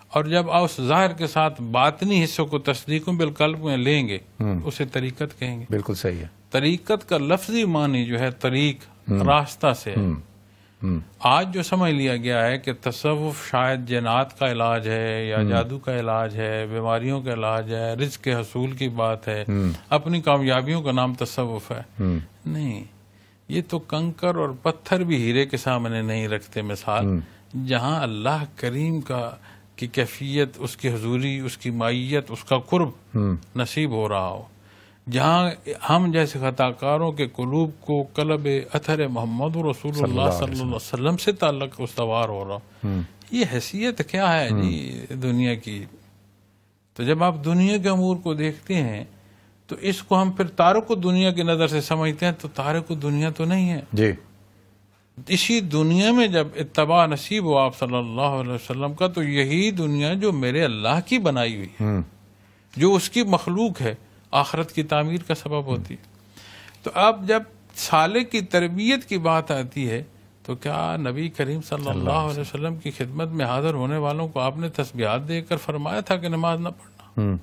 اور جب آپ اس ظاہر کے ساتھ باطنی حصوں کو تصدیق بالقلب میں لیں گے اسے طریقت کہیں گے۔ بالکل صحیح ہے۔ طریقت کا لفظی معنی جو ہے طریق، راستہ سے ہے۔ آج جو سمجھ لیا گیا ہے کہ تصوف شاید جنات کا علاج ہے یا جادو کا علاج ہے، بیماریوں کا علاج ہے، رزق کے حصول کی بات ہے، اپنی کامیابیوں کا نام تصوف ہے، نہیں، یہ تو کنکر اور پتھر بھی ہیرے کے سامنے نہیں رکھتے مثال۔ جہاں اللہ کریم کی کیفیت، اس کی حضوری، اس کی مائیت، اس کا قرب نصیب ہو رہا ہو، جہاں ہم جیسے خطا کاروں کے قلوب کو قلب اثر محمد رسول اللہ صلی اللہ علیہ وسلم سے تعلق استوار ہو رہا، یہ حیثیت کیا ہے جی دنیا کی؟ تو جب آپ دنیا کے امور کو دیکھتے ہیں تو اس کو ہم پھر تارک دنیا کی نظر سے سمجھتے ہیں، تو تارک دنیا تو نہیں ہے جی۔ اسی دنیا میں جب اتباع نصیب ہو آپ صلی اللہ علیہ وسلم کا، تو یہی دنیا جو میرے اللہ کی بنائی ہوئی ہے، جو اس کی مخلوق ہے، آخرت کی تعمیر کا سبب ہوتی ہے۔ تو اب جب سالک کی تربیت کی بات آتی ہے تو کیا نبی کریم صلی اللہ علیہ وسلم کی خدمت میں حاضر ہونے والوں کو آپ نے تسبیحات دے کر فرمایا تھا کہ نماز نہ پڑھنا؟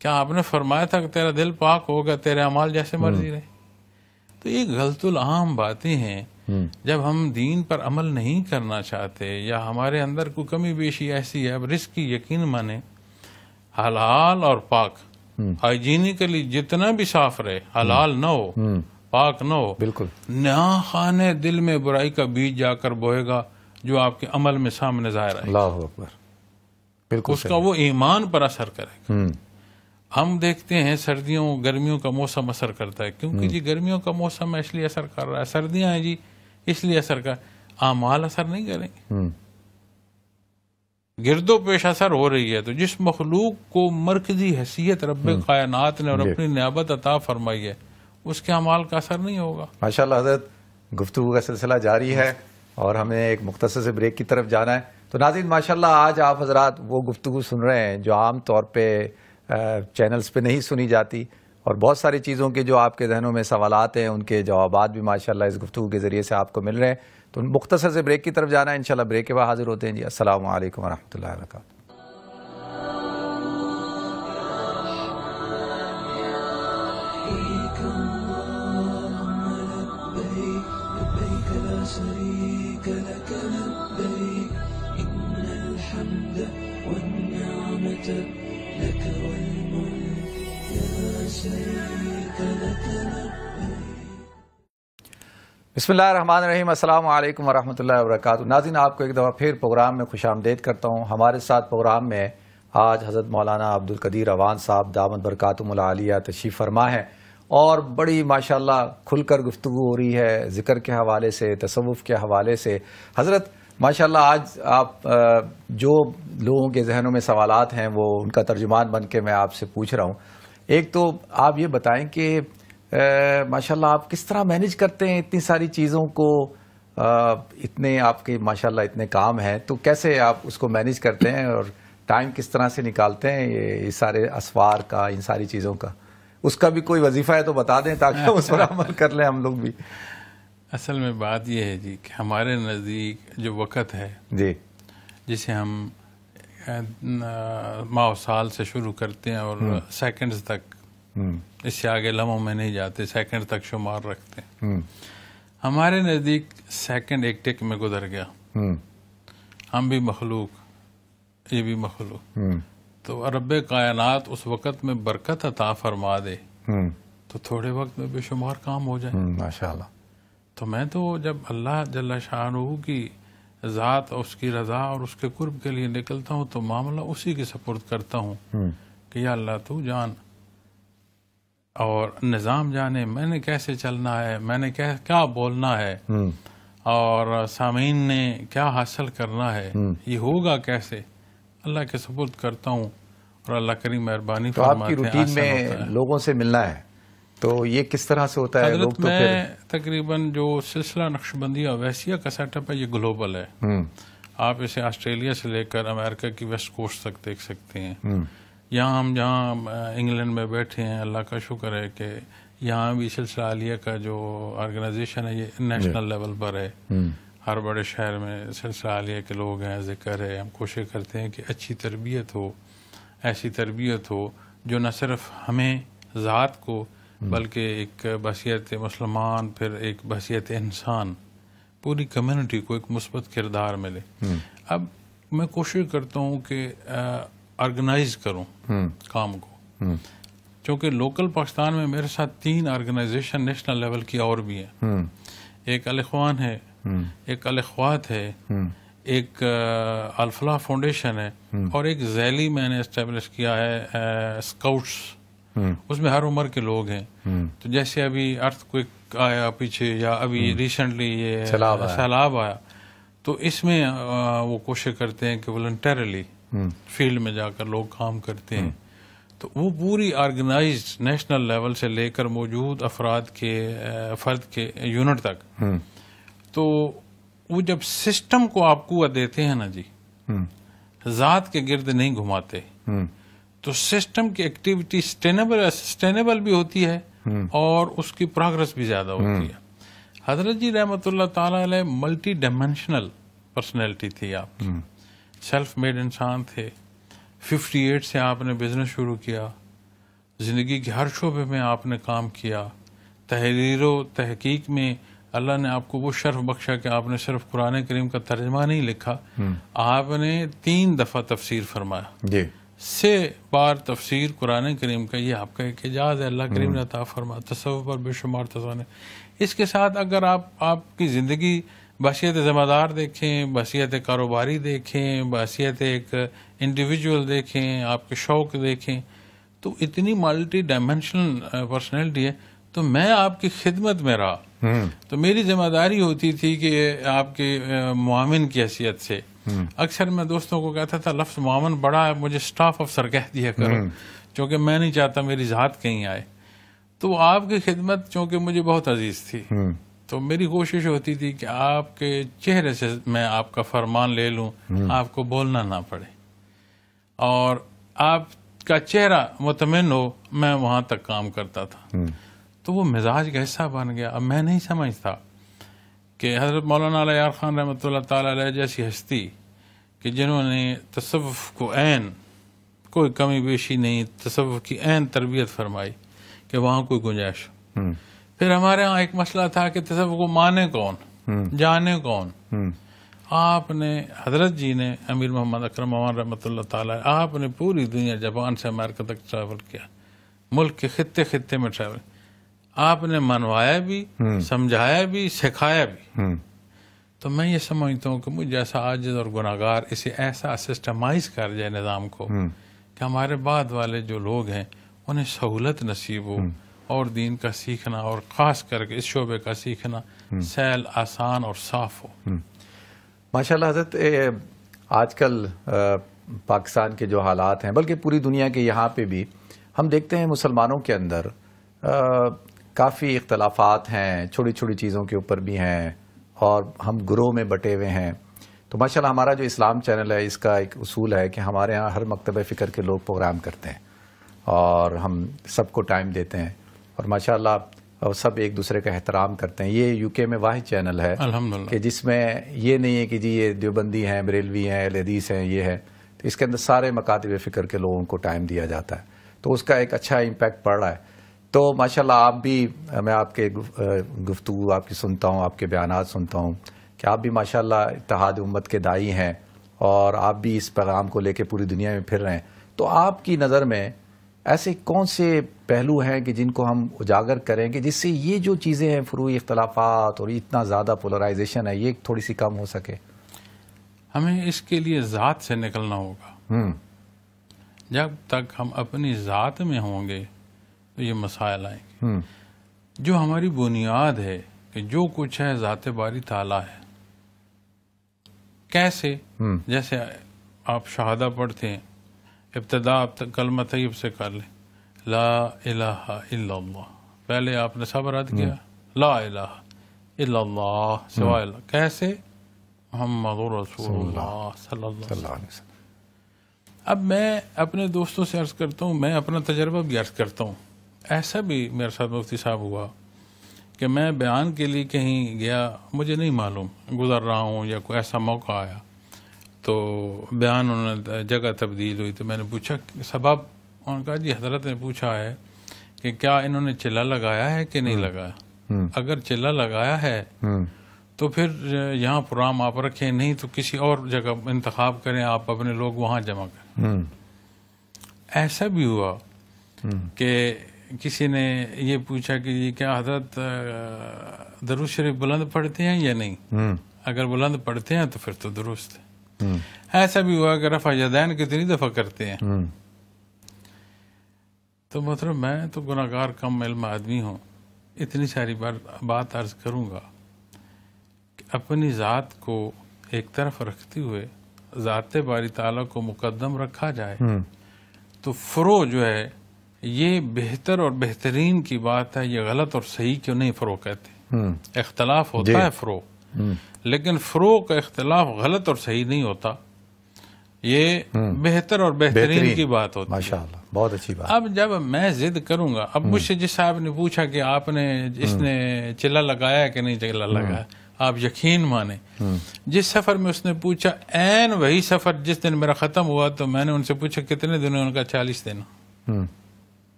کیا آپ نے فرمایا تھا کہ تیرا دل پاک ہوگا، تیرے اعمال جیسے مرضی رہے؟ تو یہ غلط العام باتیں ہیں۔ جب ہم دین پر عمل نہیں کرنا چاہتے یا ہمارے اندر کوئی کمی بیشی ایسی ہے، اب رزق کی یقین مانے، حلال اور پاک، ہائیجینیکلی جتنا بھی صاف رہے، حلال نہ ہو، پاک نہ ہو، بالکل نہ خانے دل میں برائی کا بیج جا کر بوئے گا جو آپ کے عمل میں سامنے ظاہر ہے، اللہ اکبر، بالکل اس کا وہ ایمان پر اثر کرے گا۔ ہم دیکھتے ہیں سردیوں گرمیوں کا موسم اثر کرتا ہے، کیونکہ جی گرمیوں کا موسم ہے اس لیے اثر کر رہا ہے، سردیاں ہیں جی اس لیے اثر کر، اعمال اثر نہیں کریں گے، گرد و پیش اثر ہو رہی ہے۔ تو جس مخلوق کو مرکزی حیثیت رب کائنات نے اور اپنی نیابت عطا فرمائی ہے، اس کے اعمال کا اثر نہیں ہوگا۔ ماشاءاللہ حضرت، گفتگو کا سلسلہ جاری ہے اور ہمیں ایک مختصر سے بریک کی طرف جانا ہے، تو ناظرین ماشاءاللہ آج آپ حضرات وہ گفتگو سن رہے ہیں جو عام طور پہ چینلز پہ نہیں سنی جاتی، اور بہت ساری چیزوں کے جو آپ کے ذہنوں میں سوالات ہیں ان کے جوابات بھی ماشاءاللہ اس گفتگو کے ذریعے سے آپ کو مل رہے ہیں. تو مختصر سے بریک کی طرف جانا ہے، انشاءاللہ بریک کے بعد حاضر ہوتے ہیں جی. السلام علیکم ورحمۃ اللہ وبرکاتہ. شريك لك لبيك إن الحمد والنعمة لك والملك لا شريك لك لبيك. بسم اللہ الرحمن الرحیم. السلام علیکم ورحمۃ اللہ وبرکاتہ. ناظرین آپ کو ایک دفعہ پھر پروگرام میں خوش آمدید کرتا ہوں. ہمارے ساتھ پروگرام میں آج حضرت مولانا عبدالقدیر اعوان صاحب دامت برکاتہم العالیہ تشریف فرما ہے، اور بڑی ماشاءاللہ کھل کر گفتگو ہو رہی ہے ذکر کے حوالے سے، تصوف کے حوالے سے. حضرت ماشاءاللہ آج آپ جو لوگوں کے ذہنوں میں سوالات ہیں وہ ان کا ترجمان بن کے میں آپ سے پوچھ رہا ہوں. ایک تو آپ یہ بتائیں کہ ماشاءاللہ آپ کس طرح مینیج کرتے ہیں اتنی ساری چیزوں کو، اتنے آپ کے ماشاءاللہ اتنے کام ہیں، تو کیسے آپ اس کو مینیج کرتے ہیں اور ٹائم کس طرح سے نکالتے ہیں یہ سارے اسوار کا، ان ساری چیزوں کا؟ اس کا بھی کوئی وظیفہ ہے تو بتا دیں تاکہ اس پر عمل کر لیں ہم لوگ بھی. اصل میں بات یہ ہے جی کہ ہمارے نزدیک جو وقت ہے جی، جسے ہم ماہ و سال سے شروع کرتے ہیں اور سیکنڈز تک، اس سے آگے لمحوں میں نہیں جاتے، سیکنڈ تک شمار رکھتے ہیں. ہمارے نزدیک سیکنڈ ایک ٹک میں گزر گیا. ہم بھی مخلوق، یہ بھی مخلوق، تو رب کائنات اس وقت میں برکت عطا فرما دے تو تھوڑے وقت میں بے شمار کام ہو جائے. ماشاءاللہ. تو میں تو جب اللہ جل شانہ کی ذات اور اس کی رضا اور اس کے قرب کے لیے نکلتا ہوں تو معاملہ اسی کے سپرد کرتا ہوں کہ یا اللہ تو جان اور نظام جانے میں نے کیسے چلنا ہے، میں نے کیا بولنا ہے، اور سامعین نے کیا حاصل کرنا ہے، یہ ہوگا کیسے، اللہ کے سپرد کرتا ہوں اور اللہ کریم مہربانی فرماتے ہیں. تو آپ کی روٹین میں لوگوں سے ملنا ہے تو یہ کس طرح سے ہوتا ہے؟ لوگ حضرت تو میں تقریباً جو سلسلہ نقشبندیہ اویسیہ کا سیٹ اپ ہے یہ گلوبل ہے. آپ اسے آسٹریلیا سے لے کر امریکہ کی ویسٹ کوسٹ تک دیکھ سکتے ہیں. یہاں ہم جہاں انگلینڈ میں بیٹھے ہیں، اللہ کا شکر ہے کہ یہاں بھی سلسلہ عالیہ کا جو آرگنائزیشن ہے یہ نیشنل لیول پر ہے. ہر بڑے شہر میں سلسلہ عالیہ کے لوگ ہیں، ذکر ہے. ہم کوشش کرتے ہیں کہ اچھی تربیت ہو، ایسی تربیت ہو جو نہ صرف ہمیں ذات کو بلکہ ایک بحیثیت مسلمان، پھر ایک بحیثیت انسان، پوری کمیونٹی کو ایک مثبت کردار ملے. اب میں کوشش کرتا ہوں کہ آرگنائز کروں کام کو، چونکہ لوکل پاکستان میں میرے ساتھ 3 آرگنائزیشن نیشنل لیول کی اور بھی ہیں. ایک الاخوان ہے، ایک الاخوات ہے، ایک الفلاح فاؤنڈیشن ہے، اور ایک ذیلی میں نے اسٹیبلش کیا ہے اسکاؤٹس. اس میں ہر عمر کے لوگ ہیں. تو جیسے ابھی ارتھ کوئک آیا پیچھے، یا ابھی ریسنٹلی یہ سیلاب آیا، تو اس میں وہ کوشش کرتے ہیں کہ والنٹیرلی فیلڈ میں جا کر لوگ کام کرتے ہیں. تو وہ پوری آرگنائزڈ نیشنل لیول سے لے کر موجود افراد کے فرد کے یونٹ تک. تو وہ جب سسٹم کو آپ قوت دیتے ہیں نا جی، ذات کے گرد نہیں گھماتے، تو سسٹم کی ایکٹیویٹی سسٹینیبل بھی ہوتی ہے اور اس کی پروگرس بھی زیادہ ہوتی ہے. حضرت جی رحمۃ اللہ تعالی علیہ ملٹی ڈائمینشنل پرسنالٹی تھی. آپ کی سیلف میڈ انسان تھے. 58 سے آپ نے بزنس شروع کیا، زندگی کے ہر شعبے میں آپ نے کام کیا. تحریر و تحقیق میں اللہ نے آپ کو وہ شرف بخشا کہ آپ نے صرف قرآن کریم کا ترجمہ نہیں لکھا، آپ نے 3 دفعہ تفسیر فرمایا. 6 بار تفسیر قرآن کریم کا، یہ آپ کا ایک اعجاز ہے، اللہ کریم نے عطا فرمایا. تصوف پر بے شمار تصانیف. اس کے ساتھ اگر آپ کی زندگی بحیثیت ذمہ دار دیکھیں، بحیثیت کاروباری دیکھیں، بحیثیت ایک انڈیویجول دیکھیں، آپ کے شوق دیکھیں، تو اتنی ملٹی ڈائمینشنل پرسنالٹی ہے. تو میں آپ کی خدمت میں رہا، تو میری ذمہ داری ہوتی تھی کہ آپ کے معاون کی حیثیت سے اکثر میں دوستوں کو کہتا تھا لفظ معاون بڑا ہے، مجھے سٹاف افسر کہہ دیا کرو، چونکہ میں نہیں چاہتا میری ذات کہیں آئے. تو آپ کی خدمت چونکہ مجھے بہت عزیز تھی، تو میری کوشش ہوتی تھی کہ آپ کے چہرے سے میں آپ کا فرمان لے لوں، آپ کو بولنا نہ پڑے، اور آپ کا چہرہ مطمئن ہو، میں وہاں تک کام کرتا تھا۔ تو وہ مزاج کا حصہ بن گیا۔ اب میں نہیں سمجھتا کہ حضرت مولانا علی یار خان رحمۃ اللہ تعالی علیہ جیسی ہستی کہ جنہوں نے تصوف کو عین کوئی کمی بیشی نہیں، تصوف کی عین تربیت فرمائی، کہ وہاں کوئی گنجائش ہو۔ پھر ہمارے ہاں ایک مسئلہ تھا کہ تصوف کو مانے کون، جانے کون۔ آپ نے، حضرت جی نے، امیر محمد اکرم مولانا رحمۃ اللہ تعالی، آپ نے پوری دنیا جاپان سے امریکہ تک ٹریول کیا، ملک کے خطے خطے میں ٹریول، آپ نے منوایا بھی، سمجھایا بھی، سکھایا بھی۔ تو میں یہ سمجھتا ہوں کہ مجھ جیسا عاجز اور گناہگار اسے ایسا سسٹمائز کر جائے نظام کو کہ ہمارے بعد والے جو لوگ ہیں انہیں سہولت نصیب ہو، اور دین کا سیکھنا، اور خاص کر کے اس شعبے کا سیکھنا سہل، آسان اور صاف ہو۔ ماشاءاللہ حضرت، آج کل پاکستان کے جو حالات ہیں، بلکہ پوری دنیا کے یہاں پہ بھی ہم دیکھتے ہیں مسلمانوں کے اندر کافی اختلافات ہیں، چھوٹی چھوٹی چیزوں کے اوپر بھی ہیں، اور ہم گروہ میں بٹے ہوئے ہیں۔ تو ماشاءاللہ ہمارا جو اسلام چینل ہے، اس کا ایک اصول ہے کہ ہمارے ہاں ہر مکتبہ فکر کے لوگ پروگرام کرتے ہیں، اور ہم سب کو ٹائم دیتے ہیں، اور ماشاءاللہ سب ایک دوسرے کا احترام کرتے ہیں۔ یہ یو کے میں واحد چینل ہے الحمدللہ کہ جس میں یہ نہیں ہے کہ جی یہ دیوبندی ہیں، بریلوی ہیں، اہل حدیث ہیں، یہ ہے، تو اس کے اندر سارے مکاتب فکر کے لوگوں کو ٹائم دیا جاتا ہے، تو اس کا ایک اچھا امپیکٹ پڑ رہا ہے۔ تو ماشاءاللہ آپ بھی، میں آپ کے گفتگو آپ کی سنتا ہوں، آپ کے بیانات سنتا ہوں کہ آپ بھی ماشاءاللہ اتحاد امت کے داعی ہیں، اور آپ بھی اس پیغام کو لے کے پوری دنیا میں پھر رہے ہیں۔ تو آپ کی نظر میں ایسے کون سے پہلو ہیں کہ جن کو ہم اجاگر کریں کہ جس سے یہ جو چیزیں ہیں، فروعی اختلافات اور اتنا زیادہ پولرائزیشن ہے، یہ تھوڑی سی کم ہو سکے؟ ہمیں اس کے لیے ذات سے نکلنا ہوگا۔ جب تک ہم اپنی ذات میں ہوں گے تو یہ مسائل آئیں گے۔ جو ہماری بنیاد ہے کہ جو کچھ ہے ذات باری تعالیٰ ہے۔ کیسے؟ جیسے آپ شہادہ پڑھتے ہیں، ابتدا آپ کلمہ طیب سے کر لیں، لا الہ الا اللہ، پہلے آپ نے سب رد کیا، لا الہ الا اللہ سوائے اللہ، کیسے؟ محمد رسول اللہ صلی اللہ علیہ وسلم۔ اب میں اپنے دوستوں سے عرض کرتا ہوں، میں اپنا تجربہ بھی عرض کرتا ہوں، ایسا بھی میرے ساتھ مفتی صاحب ہوا کہ میں بیان کے لیے کہیں گیا، مجھے نہیں معلوم، گزر رہا ہوں یا کوئی ایسا موقع آیا تو بیان انہوں نے جگہ تبدیل ہوئی، تو میں نے پوچھا سبب، انہوں نے کہا جی حضرت نے پوچھا ہے کہ کیا انہوں نے چلہ لگایا ہے کہ نہیں لگایا، اگر چلہ لگایا ہے تو پھر یہاں پروگرام آپ رکھیں، نہیں تو کسی اور جگہ انتخاب کریں، آپ اپنے لوگ وہاں جمع کریں۔ ایسا بھی ہوا کہ کسی نے یہ پوچھا کہ یہ کیا حضرت درود شریف بلند پڑھتے ہیں یا نہیں، اگر بلند پڑھتے ہیں تو پھر تو درست ہے۔ ایسا بھی ہوا کہ رفع یدین کتنی دفعہ کرتے ہیں۔ تو مطلب میں تو گناہگار کم علم آدمی ہوں، اتنی ساری بات عرض کروں گا کہ اپنی ذات کو ایک طرف رکھتے ہوئے ذات باری تعالیٰ کو مقدم رکھا جائے تو فرو جو ہے یہ بہتر اور بہترین کی بات ہے۔ یہ غلط اور صحیح کیوں نہیں فرو کہتے، اختلاف ہوتا ہے فرو، لیکن فرو کا اختلاف غلط اور صحیح نہیں ہوتا، یہ بہتر اور بہترین کی بات ہوتی ہے۔ ماشاءاللہ بہت اچھی بات۔ اب جب میں ضد کروں گا، اب مجھ سے جس صاحب نے پوچھا کہ آپ نے اس نے چلہ لگایا کہ نہیں چلہ لگایا، آپ یقین مانیں جس سفر میں اس نے پوچھا، عین وہی سفر جس دن میرا ختم ہوا تو میں نے ان سے پوچھا کتنے دنوں، ان کا 40 دن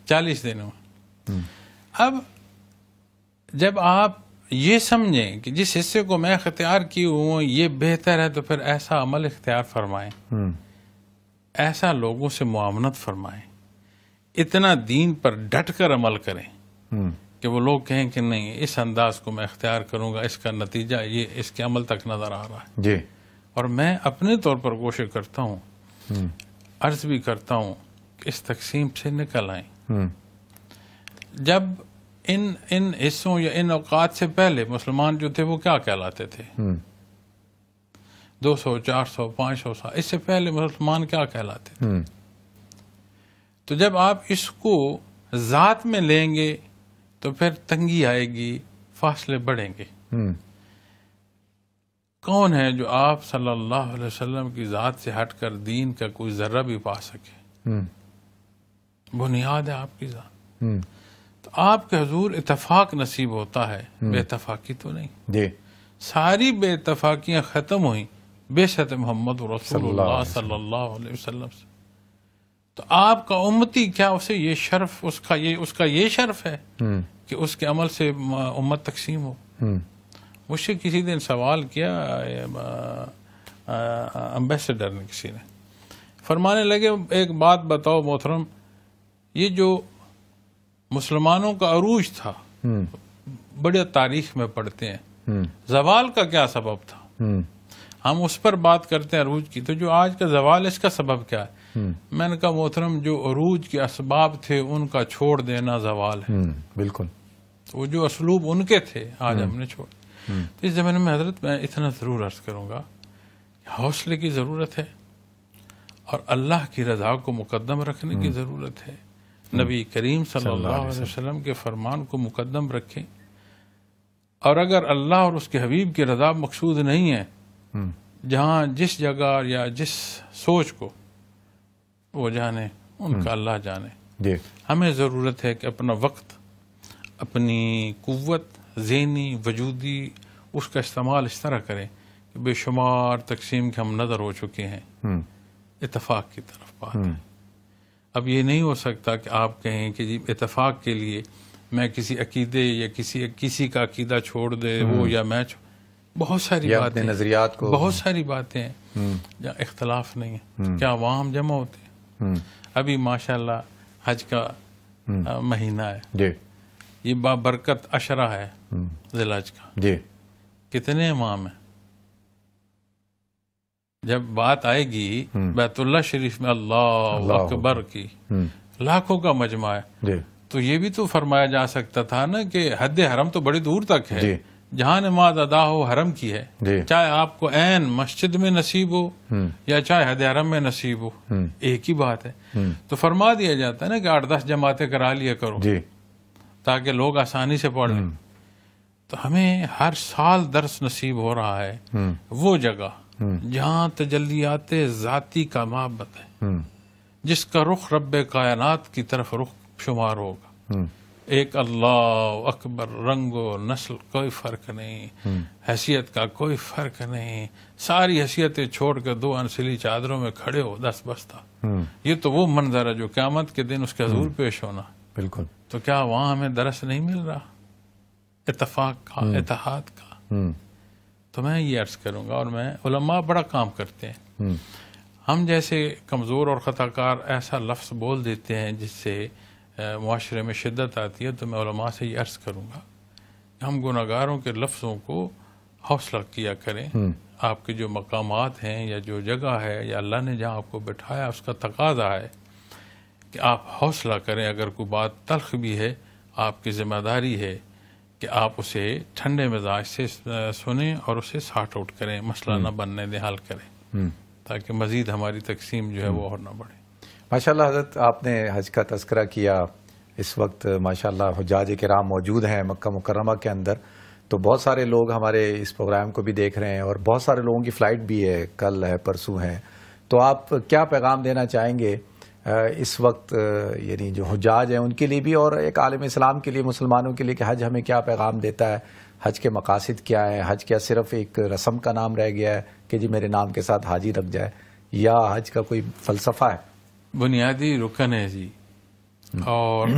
40 دنوں۔ اب جب آپ یہ سمجھیں کہ جس حصے کو میں اختیار کی ہوں یہ بہتر ہے تو پھر ایسا عمل اختیار فرمائیں، ایسا لوگوں سے معاملت فرمائیں، اتنا دین پر ڈٹ کر عمل کریں کہ وہ لوگ کہیں کہ نہیں اس انداز کو میں اختیار کروں گا، اس کا نتیجہ یہ اس کے عمل تک نظر آ رہا ہے۔ جی، اور میں اپنے طور پر کوشش کرتا ہوں، عرض بھی کرتا ہوں کہ اس تقسیم سے نکل آئیں۔ جب ان حصوں یا ان اوقات سے پہلے مسلمان جو تھے وہ کیا کہلاتے تھے؟ 200 400 500 سال اس سے پہلے مسلمان کیا کہلاتے تھے؟ تو جب آپ اس کو ذات میں لیں گے تو پھر تنگی آئے گی، فاصلے بڑھیں گے۔ کون ہے جو آپ صلی اللہ علیہ وسلم کی ذات سے ہٹ کر دین کا کوئی ذرہ بھی پا سکے؟ بنیاد ہے آپ کی ذات۔ تو آپ کے حضور اتفاق نصیب ہوتا ہے، بے اتفاقی تو نہیں۔ جی ساری بے اتفاقیاں ختم ہوئیں بعثت محمد رسول اللہ صلی اللہ علیہ وسلم سے۔ تو آپ کا امتی کیا، اسے یہ شرف، اس کا یہ شرف ہے کہ اس کے عمل سے امت تقسیم ہو۔ مجھ سے کسی دن سوال کیا امبیسڈر نے، کسی نے فرمانے لگے ایک بات بتاؤ محترم، یہ جو مسلمانوں کا عروج تھا، بڑے تاریخ میں پڑھتے ہیں، زوال کا کیا سبب تھا؟ ہم اس پر بات کرتے ہیں عروج کی، تو جو آج کا زوال اس کا سبب کیا ہے؟ میں نے کہا محترم جو عروج کے اسباب تھے ان کا چھوڑ دینا زوال ہے۔ بالکل، وہ جو اسلوب ان کے تھے آج ہم نے چھوڑ۔ تو اس زمانے میں حضرت میں اتنا ضرور عرض کروں گا، حوصلے کی ضرورت ہے اور اللہ کی رضا کو مقدم رکھنے کی ضرورت ہے۔ نبی کریم صلی اللہ علیہ وسلم کے فرمان کو مقدم رکھیں، اور اگر اللہ اور اس کے حبیب کی رضا مقصود نہیں ہے، جہاں جس جگہ یا جس سوچ کو وہ جانے، ان کا اللہ جانے۔ ہمیں ضرورت ہے کہ اپنا وقت، اپنی قوت ذہنی وجودی، اس کا استعمال اس طرح کریں کہ بے شمار تقسیم کے ہم نظر ہو چکے ہیں، اتفاق کی طرف بات ہے۔ اب یہ نہیں ہو سکتا کہ آپ کہیں کہ جی اتفاق کے لیے میں کسی عقیدے یا کسی کا عقیدہ چھوڑ دے وہ یا میں بہت ساری باتیں، نظریات کو، بہت ساری باتیں ہیں جہاں اختلاف نہیں ہے۔ کیا وہاں ہم جمع ہوتے ہیں؟ ابھی ماشاءاللہ حج کا مہینہ ہے، یہ بابرکت عشرہ ہے ذی الحج کا، کتنے امام ہیں؟ جب بات آئے گی بیت اللہ شریف میں اللہ اکبر کی، لاکھوں کا مجمع ہے، تو یہ بھی تو فرمایا جا سکتا تھا نا کہ حد حرم تو بڑی دور تک ہے، جہاں نماز ادا ہو حرم کی ہے، چاہے آپ کو عین مسجد میں نصیب ہو یا چاہے حد حرم میں نصیب ہو، ایک ہی بات ہے۔ تو فرما دیا جاتا ہے نا کہ 8-10 جماعتیں کرا لیا کرو تاکہ لوگ آسانی سے پڑھ لیں۔ تو ہمیں ہر سال درس نصیب ہو رہا ہے وہ جگہ جہاں تجلیات ذاتی کا محبت ہے، جس کا رخ رب کائنات کی طرف رخ شمار ہوگا۔ ایک اللہ اکبر، رنگ و نسل کوئی فرق نہیں، حیثیت کا کوئی فرق نہیں، ساری حیثیتیں چھوڑ کے 2 انسلی چادروں میں کھڑے ہو 10 بستہ، یہ تو وہ منظر ہے جو قیامت کے دن اس کے حضور پیش ہونا۔ بالکل، تو کیا وہاں ہمیں درس نہیں مل رہا اتفاق کا، اتحاد کا؟ تو میں یہ عرض کروں گا، اور میں علماء بڑا کام کرتے ہیں، ہم جیسے کمزور اور خطا کار ایسا لفظ بول دیتے ہیں جس سے معاشرے میں شدت آتی ہے، تو میں علماء سے یہ عرض کروں گا کہ ہم گناہگاروں کے لفظوں کو حوصلہ کیا کریں۔ آپ کے جو مقامات ہیں یا جو جگہ ہے یا اللہ نے جہاں آپ کو بٹھایا اس کا تقاضا ہے کہ آپ حوصلہ کریں، اگر کوئی بات تلخ بھی ہے آپ کی ذمہ داری ہے کہ آپ اسے ٹھنڈے مزاج سے سنیں اور اسے سارٹ آؤٹ کریں، مسئلہ نہ بننے دیں، حل کریں، تاکہ مزید ہماری تقسیم جو ہے وہ اور نہ بڑھے۔ ماشاءاللہ حضرت آپ نے حج کا تذکرہ کیا، اس وقت ماشاءاللہ حجاج کرام موجود ہیں مکہ مکرمہ کے اندر، تو بہت سارے لوگ ہمارے اس پروگرام کو بھی دیکھ رہے ہیں اور بہت سارے لوگوں کی فلائٹ بھی ہے، کل ہے، پرسوں ہے، تو آپ کیا پیغام دینا چاہیں گے اس وقت، یعنی جو حجاج ہیں ان کے لیے بھی اور ایک عالم اسلام کے لیے، مسلمانوں کے لیے، کہ حج ہمیں کیا پیغام دیتا ہے، حج کے مقاصد کیا ہے، حج کیا صرف ایک رسم کا نام رہ گیا ہے کہ جی میرے نام کے ساتھ حاجی لگ جائے، یا حج کا کوئی فلسفہ ہے؟ بنیادی رکن ہے جی، اور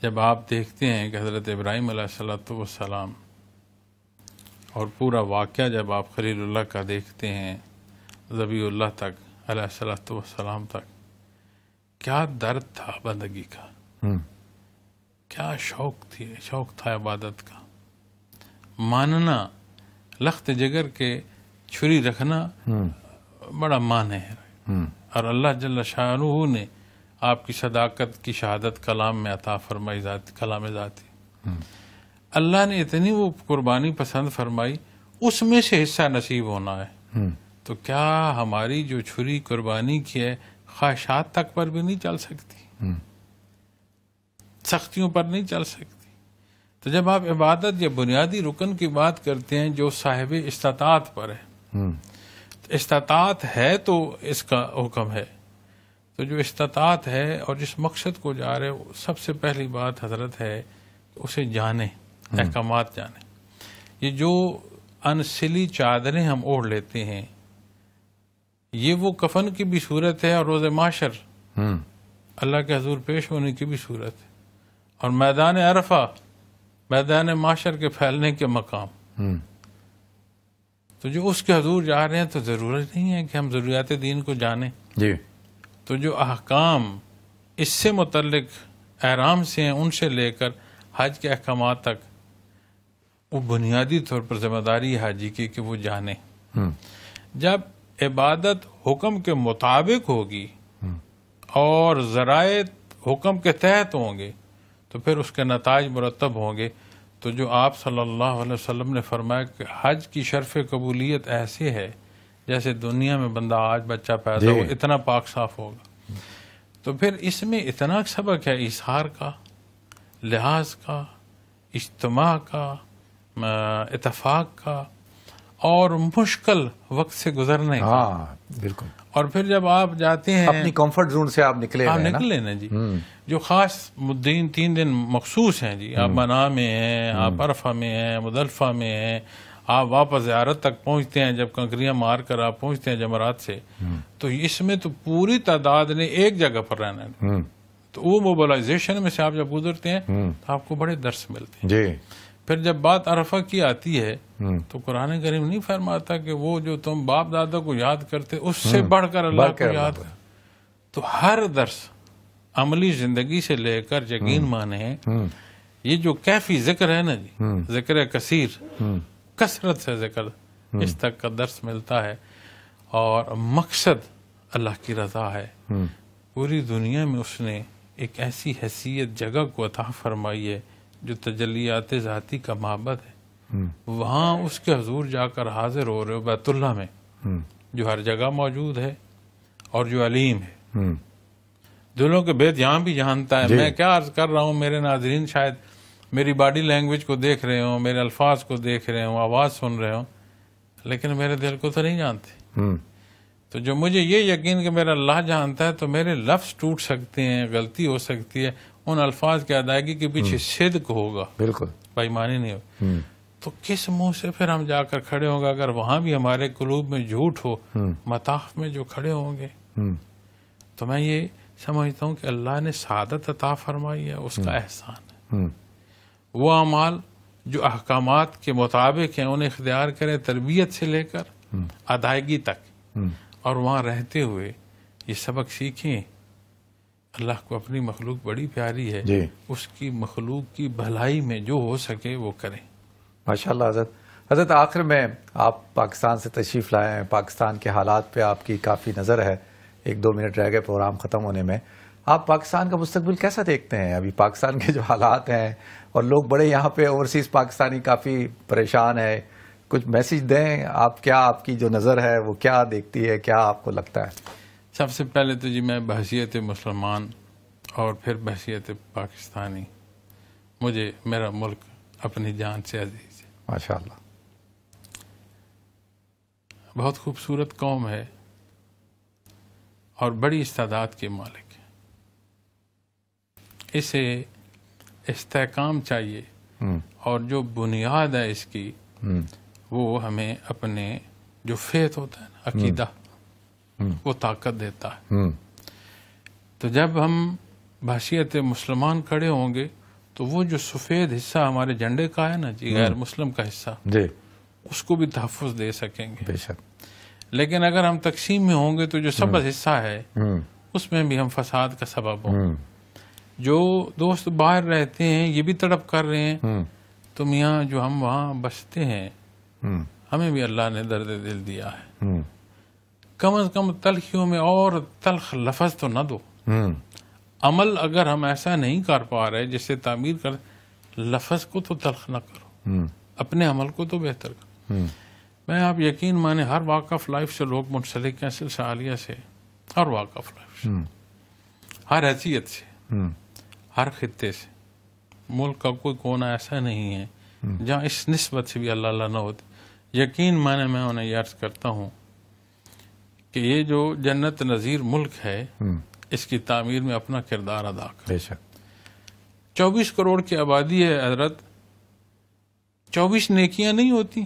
جب آپ دیکھتے ہیں کہ حضرت ابراہیم علیہ السلام اور پورا واقعہ جب آپ خلیل اللہ کا دیکھتے ہیں، ذبیح اللہ تک علیہ السلام تک، کیا درد تھا بندگی کا، کیا شوق تھا عبادت کا، ماننا، لخت جگر کے چھری رکھنا بڑا مانے ہے، اور اللہ جل شانہ نے آپ کی صداقت کی شہادت کلام میں عطا فرمائی، کلام ذاتی، اللہ نے اتنی وہ قربانی پسند فرمائی، اس میں سے حصہ نصیب ہونا ہے۔ تو کیا ہماری جو چھری قربانی کی ہے خواہشات تک پر بھی نہیں چل سکتی، سختیوں پر نہیں چل سکتی؟ تو جب آپ عبادت یا بنیادی رکن کی بات کرتے ہیں جو صاحب استطاعت پر ہے، استطاعت ہے تو اس کا حکم ہے، تو جو استطاعت ہے اور جس مقصد کو جا رہے وہ سب سے پہلی بات حضرت ہے کہ اسے جانے، احکامات جانے. یہ جو انسلی چادریں ہم اوڑھ لیتے ہیں یہ وہ کفن کی بھی صورت ہے اور روز محشر اللہ کے حضور پیش ہونے کی بھی صورت ہے، اور میدان عرفہ میدان محشر کے پھیلنے کے مقام. تو جو اس کے حضور جا رہے ہیں تو ضرورت نہیں ہے کہ ہم ضروریات دین کو جانیں. جی. تو جو احکام اس سے متعلق احرام سے ہیں ان سے لے کر حج کے احکامات تک وہ بنیادی طور پر ذمہ داری حاجی کی کہ وہ جانے. جب عبادت حکم کے مطابق ہوگی اور ذرائع حکم کے تحت ہوں گے تو پھر اس کے نتائج مرتب ہوں گے. تو جو آپ صلی اللہ علیہ وسلم نے فرمایا کہ حج کی شرف قبولیت ایسے ہے جیسے دنیا میں بندہ آج بچہ پیدا ہو اتنا پاک صاف ہوگا. تو پھر اس میں اتنا سبق ہے ایثار کا، لحاظ کا، اجتماع کا، اتفاق کا، اور مشکل وقت سے گزرنے کا. ہاں بالکل. اور پھر جب آپ جاتے ہیں اپنی کمفرٹ زون سے آپ نکلے نا جی، جو خاص 3 دن مخصوص ہیں جی، آپ منا میں ہیں، آپ عرفہ میں ہیں، مزدلفہ میں ہیں، آپ واپس زیارت تک پہنچتے ہیں، جب کنکریاں مار کر آپ پہنچتے ہیں جمرات سے، تو اس میں تو پوری تعداد نے ایک جگہ پر رہنا ہے. تو وہ موبلائزیشن میں سے آپ جب گزرتے ہیں تو آپ کو بڑے درس ملتے ہیں. جی. پھر جب بات عرفہ کی آتی ہے تو قرآن کریم نہیں فرماتا کہ وہ جو تم باپ دادا کو یاد کرتے اس سے بڑھ کر اللہ کو یاد کر. تو ہر درس عملی زندگی سے لے کر یقین مانے یہ جو کیفی ذکر ہے نا جی، ذکر کثیر، کثرت سے ذکر، اس تک کا درس ملتا ہے. اور مقصد اللہ کی رضا ہے. پوری دنیا میں اس نے ایک ایسی حیثیت جگہ کو عطا فرمائی ہے جو تجلیات ذاتی کا معبد ہے. وہاں اس کے حضور جا کر حاضر ہو رہے ہو بیت اللہ میں، جو ہر جگہ موجود ہے اور جو علیم ہے، دلوں کے بید یہاں بھی جانتا ہے. میں کیا عرض کر رہا ہوں، میرے ناظرین شاید میری باڈی لینگویج کو دیکھ رہے ہوں، میرے الفاظ کو دیکھ رہے ہوں، آواز سن رہے ہوں، لیکن میرے دل کو تو نہیں جانتے. تو جو مجھے یہ یقین کہ میرا اللہ جانتا ہے تو میرے لفظ ٹوٹ سکتے ہیں، غلطی ہو سکتی ہے، ان الفاظ کی ادائیگی کے پیچھے صدق ہوگا، بالکل بےایمانی نہیں ہوگی. تو کس منہ سے پھر ہم جا کر کھڑے ہوں گے اگر وہاں بھی ہمارے قلوب میں جھوٹ ہو. مطاف میں جو کھڑے ہوں گے تو میں یہ سمجھتا ہوں کہ اللہ نے سعادت عطا فرمائی ہے، اس کا احسان ہے. وہ اعمال جو احکامات کے مطابق ہیں انہیں اختیار کریں، تربیت سے لے کر ادائیگی تک، اور وہاں رہتے ہوئے یہ سبق سیکھیں. اللہ کو اپنی مخلوق بڑی پیاری ہے، اس کی مخلوق کی بھلائی میں جو ہو سکے وہ کریں. ماشاءاللہ. حضرت آخر میں آپ پاکستان سے تشریف لائے ہیں، پاکستان کے حالات پہ آپ کی کافی نظر ہے. 1-2 منٹ رہ گئے پروگرام ختم ہونے میں. آپ پاکستان کا مستقبل کیسا دیکھتے ہیں؟ ابھی پاکستان کے جو حالات ہیں اور لوگ بڑے یہاں پہ اوورسیز پاکستانی کافی پریشان ہے، کچھ میسج دیں آپ. کیا آپ کی جو نظر ہے وہ کیا دیکھتی ہے، کیا آپ کو لگتا ہے؟ سب سے پہلے تو جی میں بحیثیت مسلمان اور پھر بحیثیت پاکستانی، مجھے میرا ملک اپنی جان سے عزیز ہے. ماشاءاللہ. بہت خوبصورت قوم ہے اور بڑی استعداد کے مالک ہے. اسے استحکام چاہیے اور جو بنیاد ہے اس کی وہ ہمیں اپنے جو فیتھ ہوتا ہے نا، عقیدہ، وہ طاقت دیتا ہے. تو جب ہم بحیثیت مسلمان کھڑے ہوں گے تو وہ جو سفید حصہ ہمارے جھنڈے کا ہے نا جی، غیر مسلم کا حصہ، اس کو بھی تحفظ دے سکیں گے. بے شک. لیکن اگر ہم تقسیم میں ہوں گے تو جو سبز حصہ ہے اس میں بھی ہم فساد کا سبب ہوں. جو دوست باہر رہتے ہیں یہ بھی تڑپ کر رہے ہیں، تو میاں جو ہم وہاں بستے ہیں ہمیں بھی اللہ نے درد دل دیا ہے. کم از کم تلخیوں میں اور تلخ لفظ تو نہ دو. عمل اگر ہم ایسا نہیں کر پا رہے جس سے تعمیر کر، لفظ کو تو تلخ نہ کرو، اپنے عمل کو تو بہتر کرو. میں آپ یقین مانے ہر واقع آف لائف سے لوگ منسلک ہیں، سلسلہ عالیہ سے، ہر واقع آف لائف سے، ہر حیثیت سے، ہر خطے سے. ملک کا کوئی کونا ایسا نہیں ہے جہاں اس نسبت سے بھی اللہ اللہ نہ ہوتے. یقین مانے میں انہیں یہ عرض کرتا ہوں کہ یہ جو جنت نظیر ملک ہے اس کی تعمیر میں اپنا کردار ادا کر. بے شک. 24 کروڑ کی آبادی ہے حضرت, 24 نیکیاں نہیں ہوتی.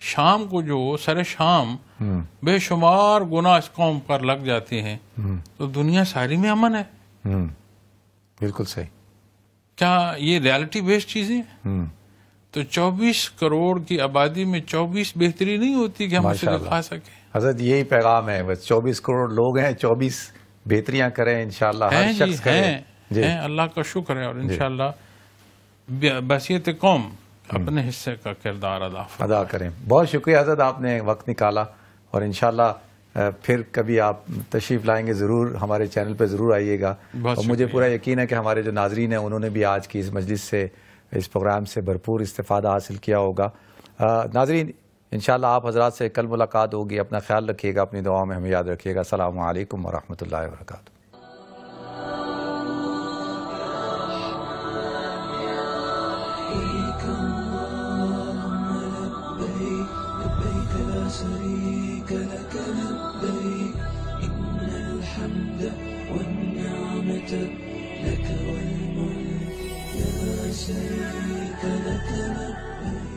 شام کو جو سر شام بے شمار گناہ اس قوم پر لگ جاتے ہیں تو دنیا ساری میں امن ہے. بالکل صحیح. کیا یہ ریالٹی بیسڈ چیزیں ہیں؟ تو 24 کروڑ کی آبادی میں 24 بہتری نہیں ہوتی کہ ہم اسے دکھا سکیں. حضرت یہی پیغام ہے, بس 24 کروڑ لوگ ہیں, 24 بہتریاں کریں انشاءاللہ, ہر شخص کرے. ہیں, اللہ کا شکر ہے, اور انشاءاللہ بحثیت قوم اپنے حصے کا کردار ادا کریں. بہت شکریہ حضرت, آپ نے وقت نکالا, اور انشاءاللہ پھر کبھی آپ تشریف لائیں گے ضرور, ہمارے چینل پہ ضرور آئیے گا. اور مجھے پورا یقین ہے کہ ہمارے جو ناظرین ہیں انہوں نے بھی آج کی اس مجلس سے, اس پروگرام سے بھرپور استفادہ حاصل کیا ہوگا. ناظرین انشاءاللہ آپ حضرات سے کل ملاقات ہوگی. اپنا خیال رکھیے گا, اپنی دعاؤں میں ہمیں یاد رکھیے گا. السلام علیکم ورحمۃ اللہ وبرکاتہ. شريك لك لبيك إن الحمد والنعمة لك والملك لا شريك لك لبيك.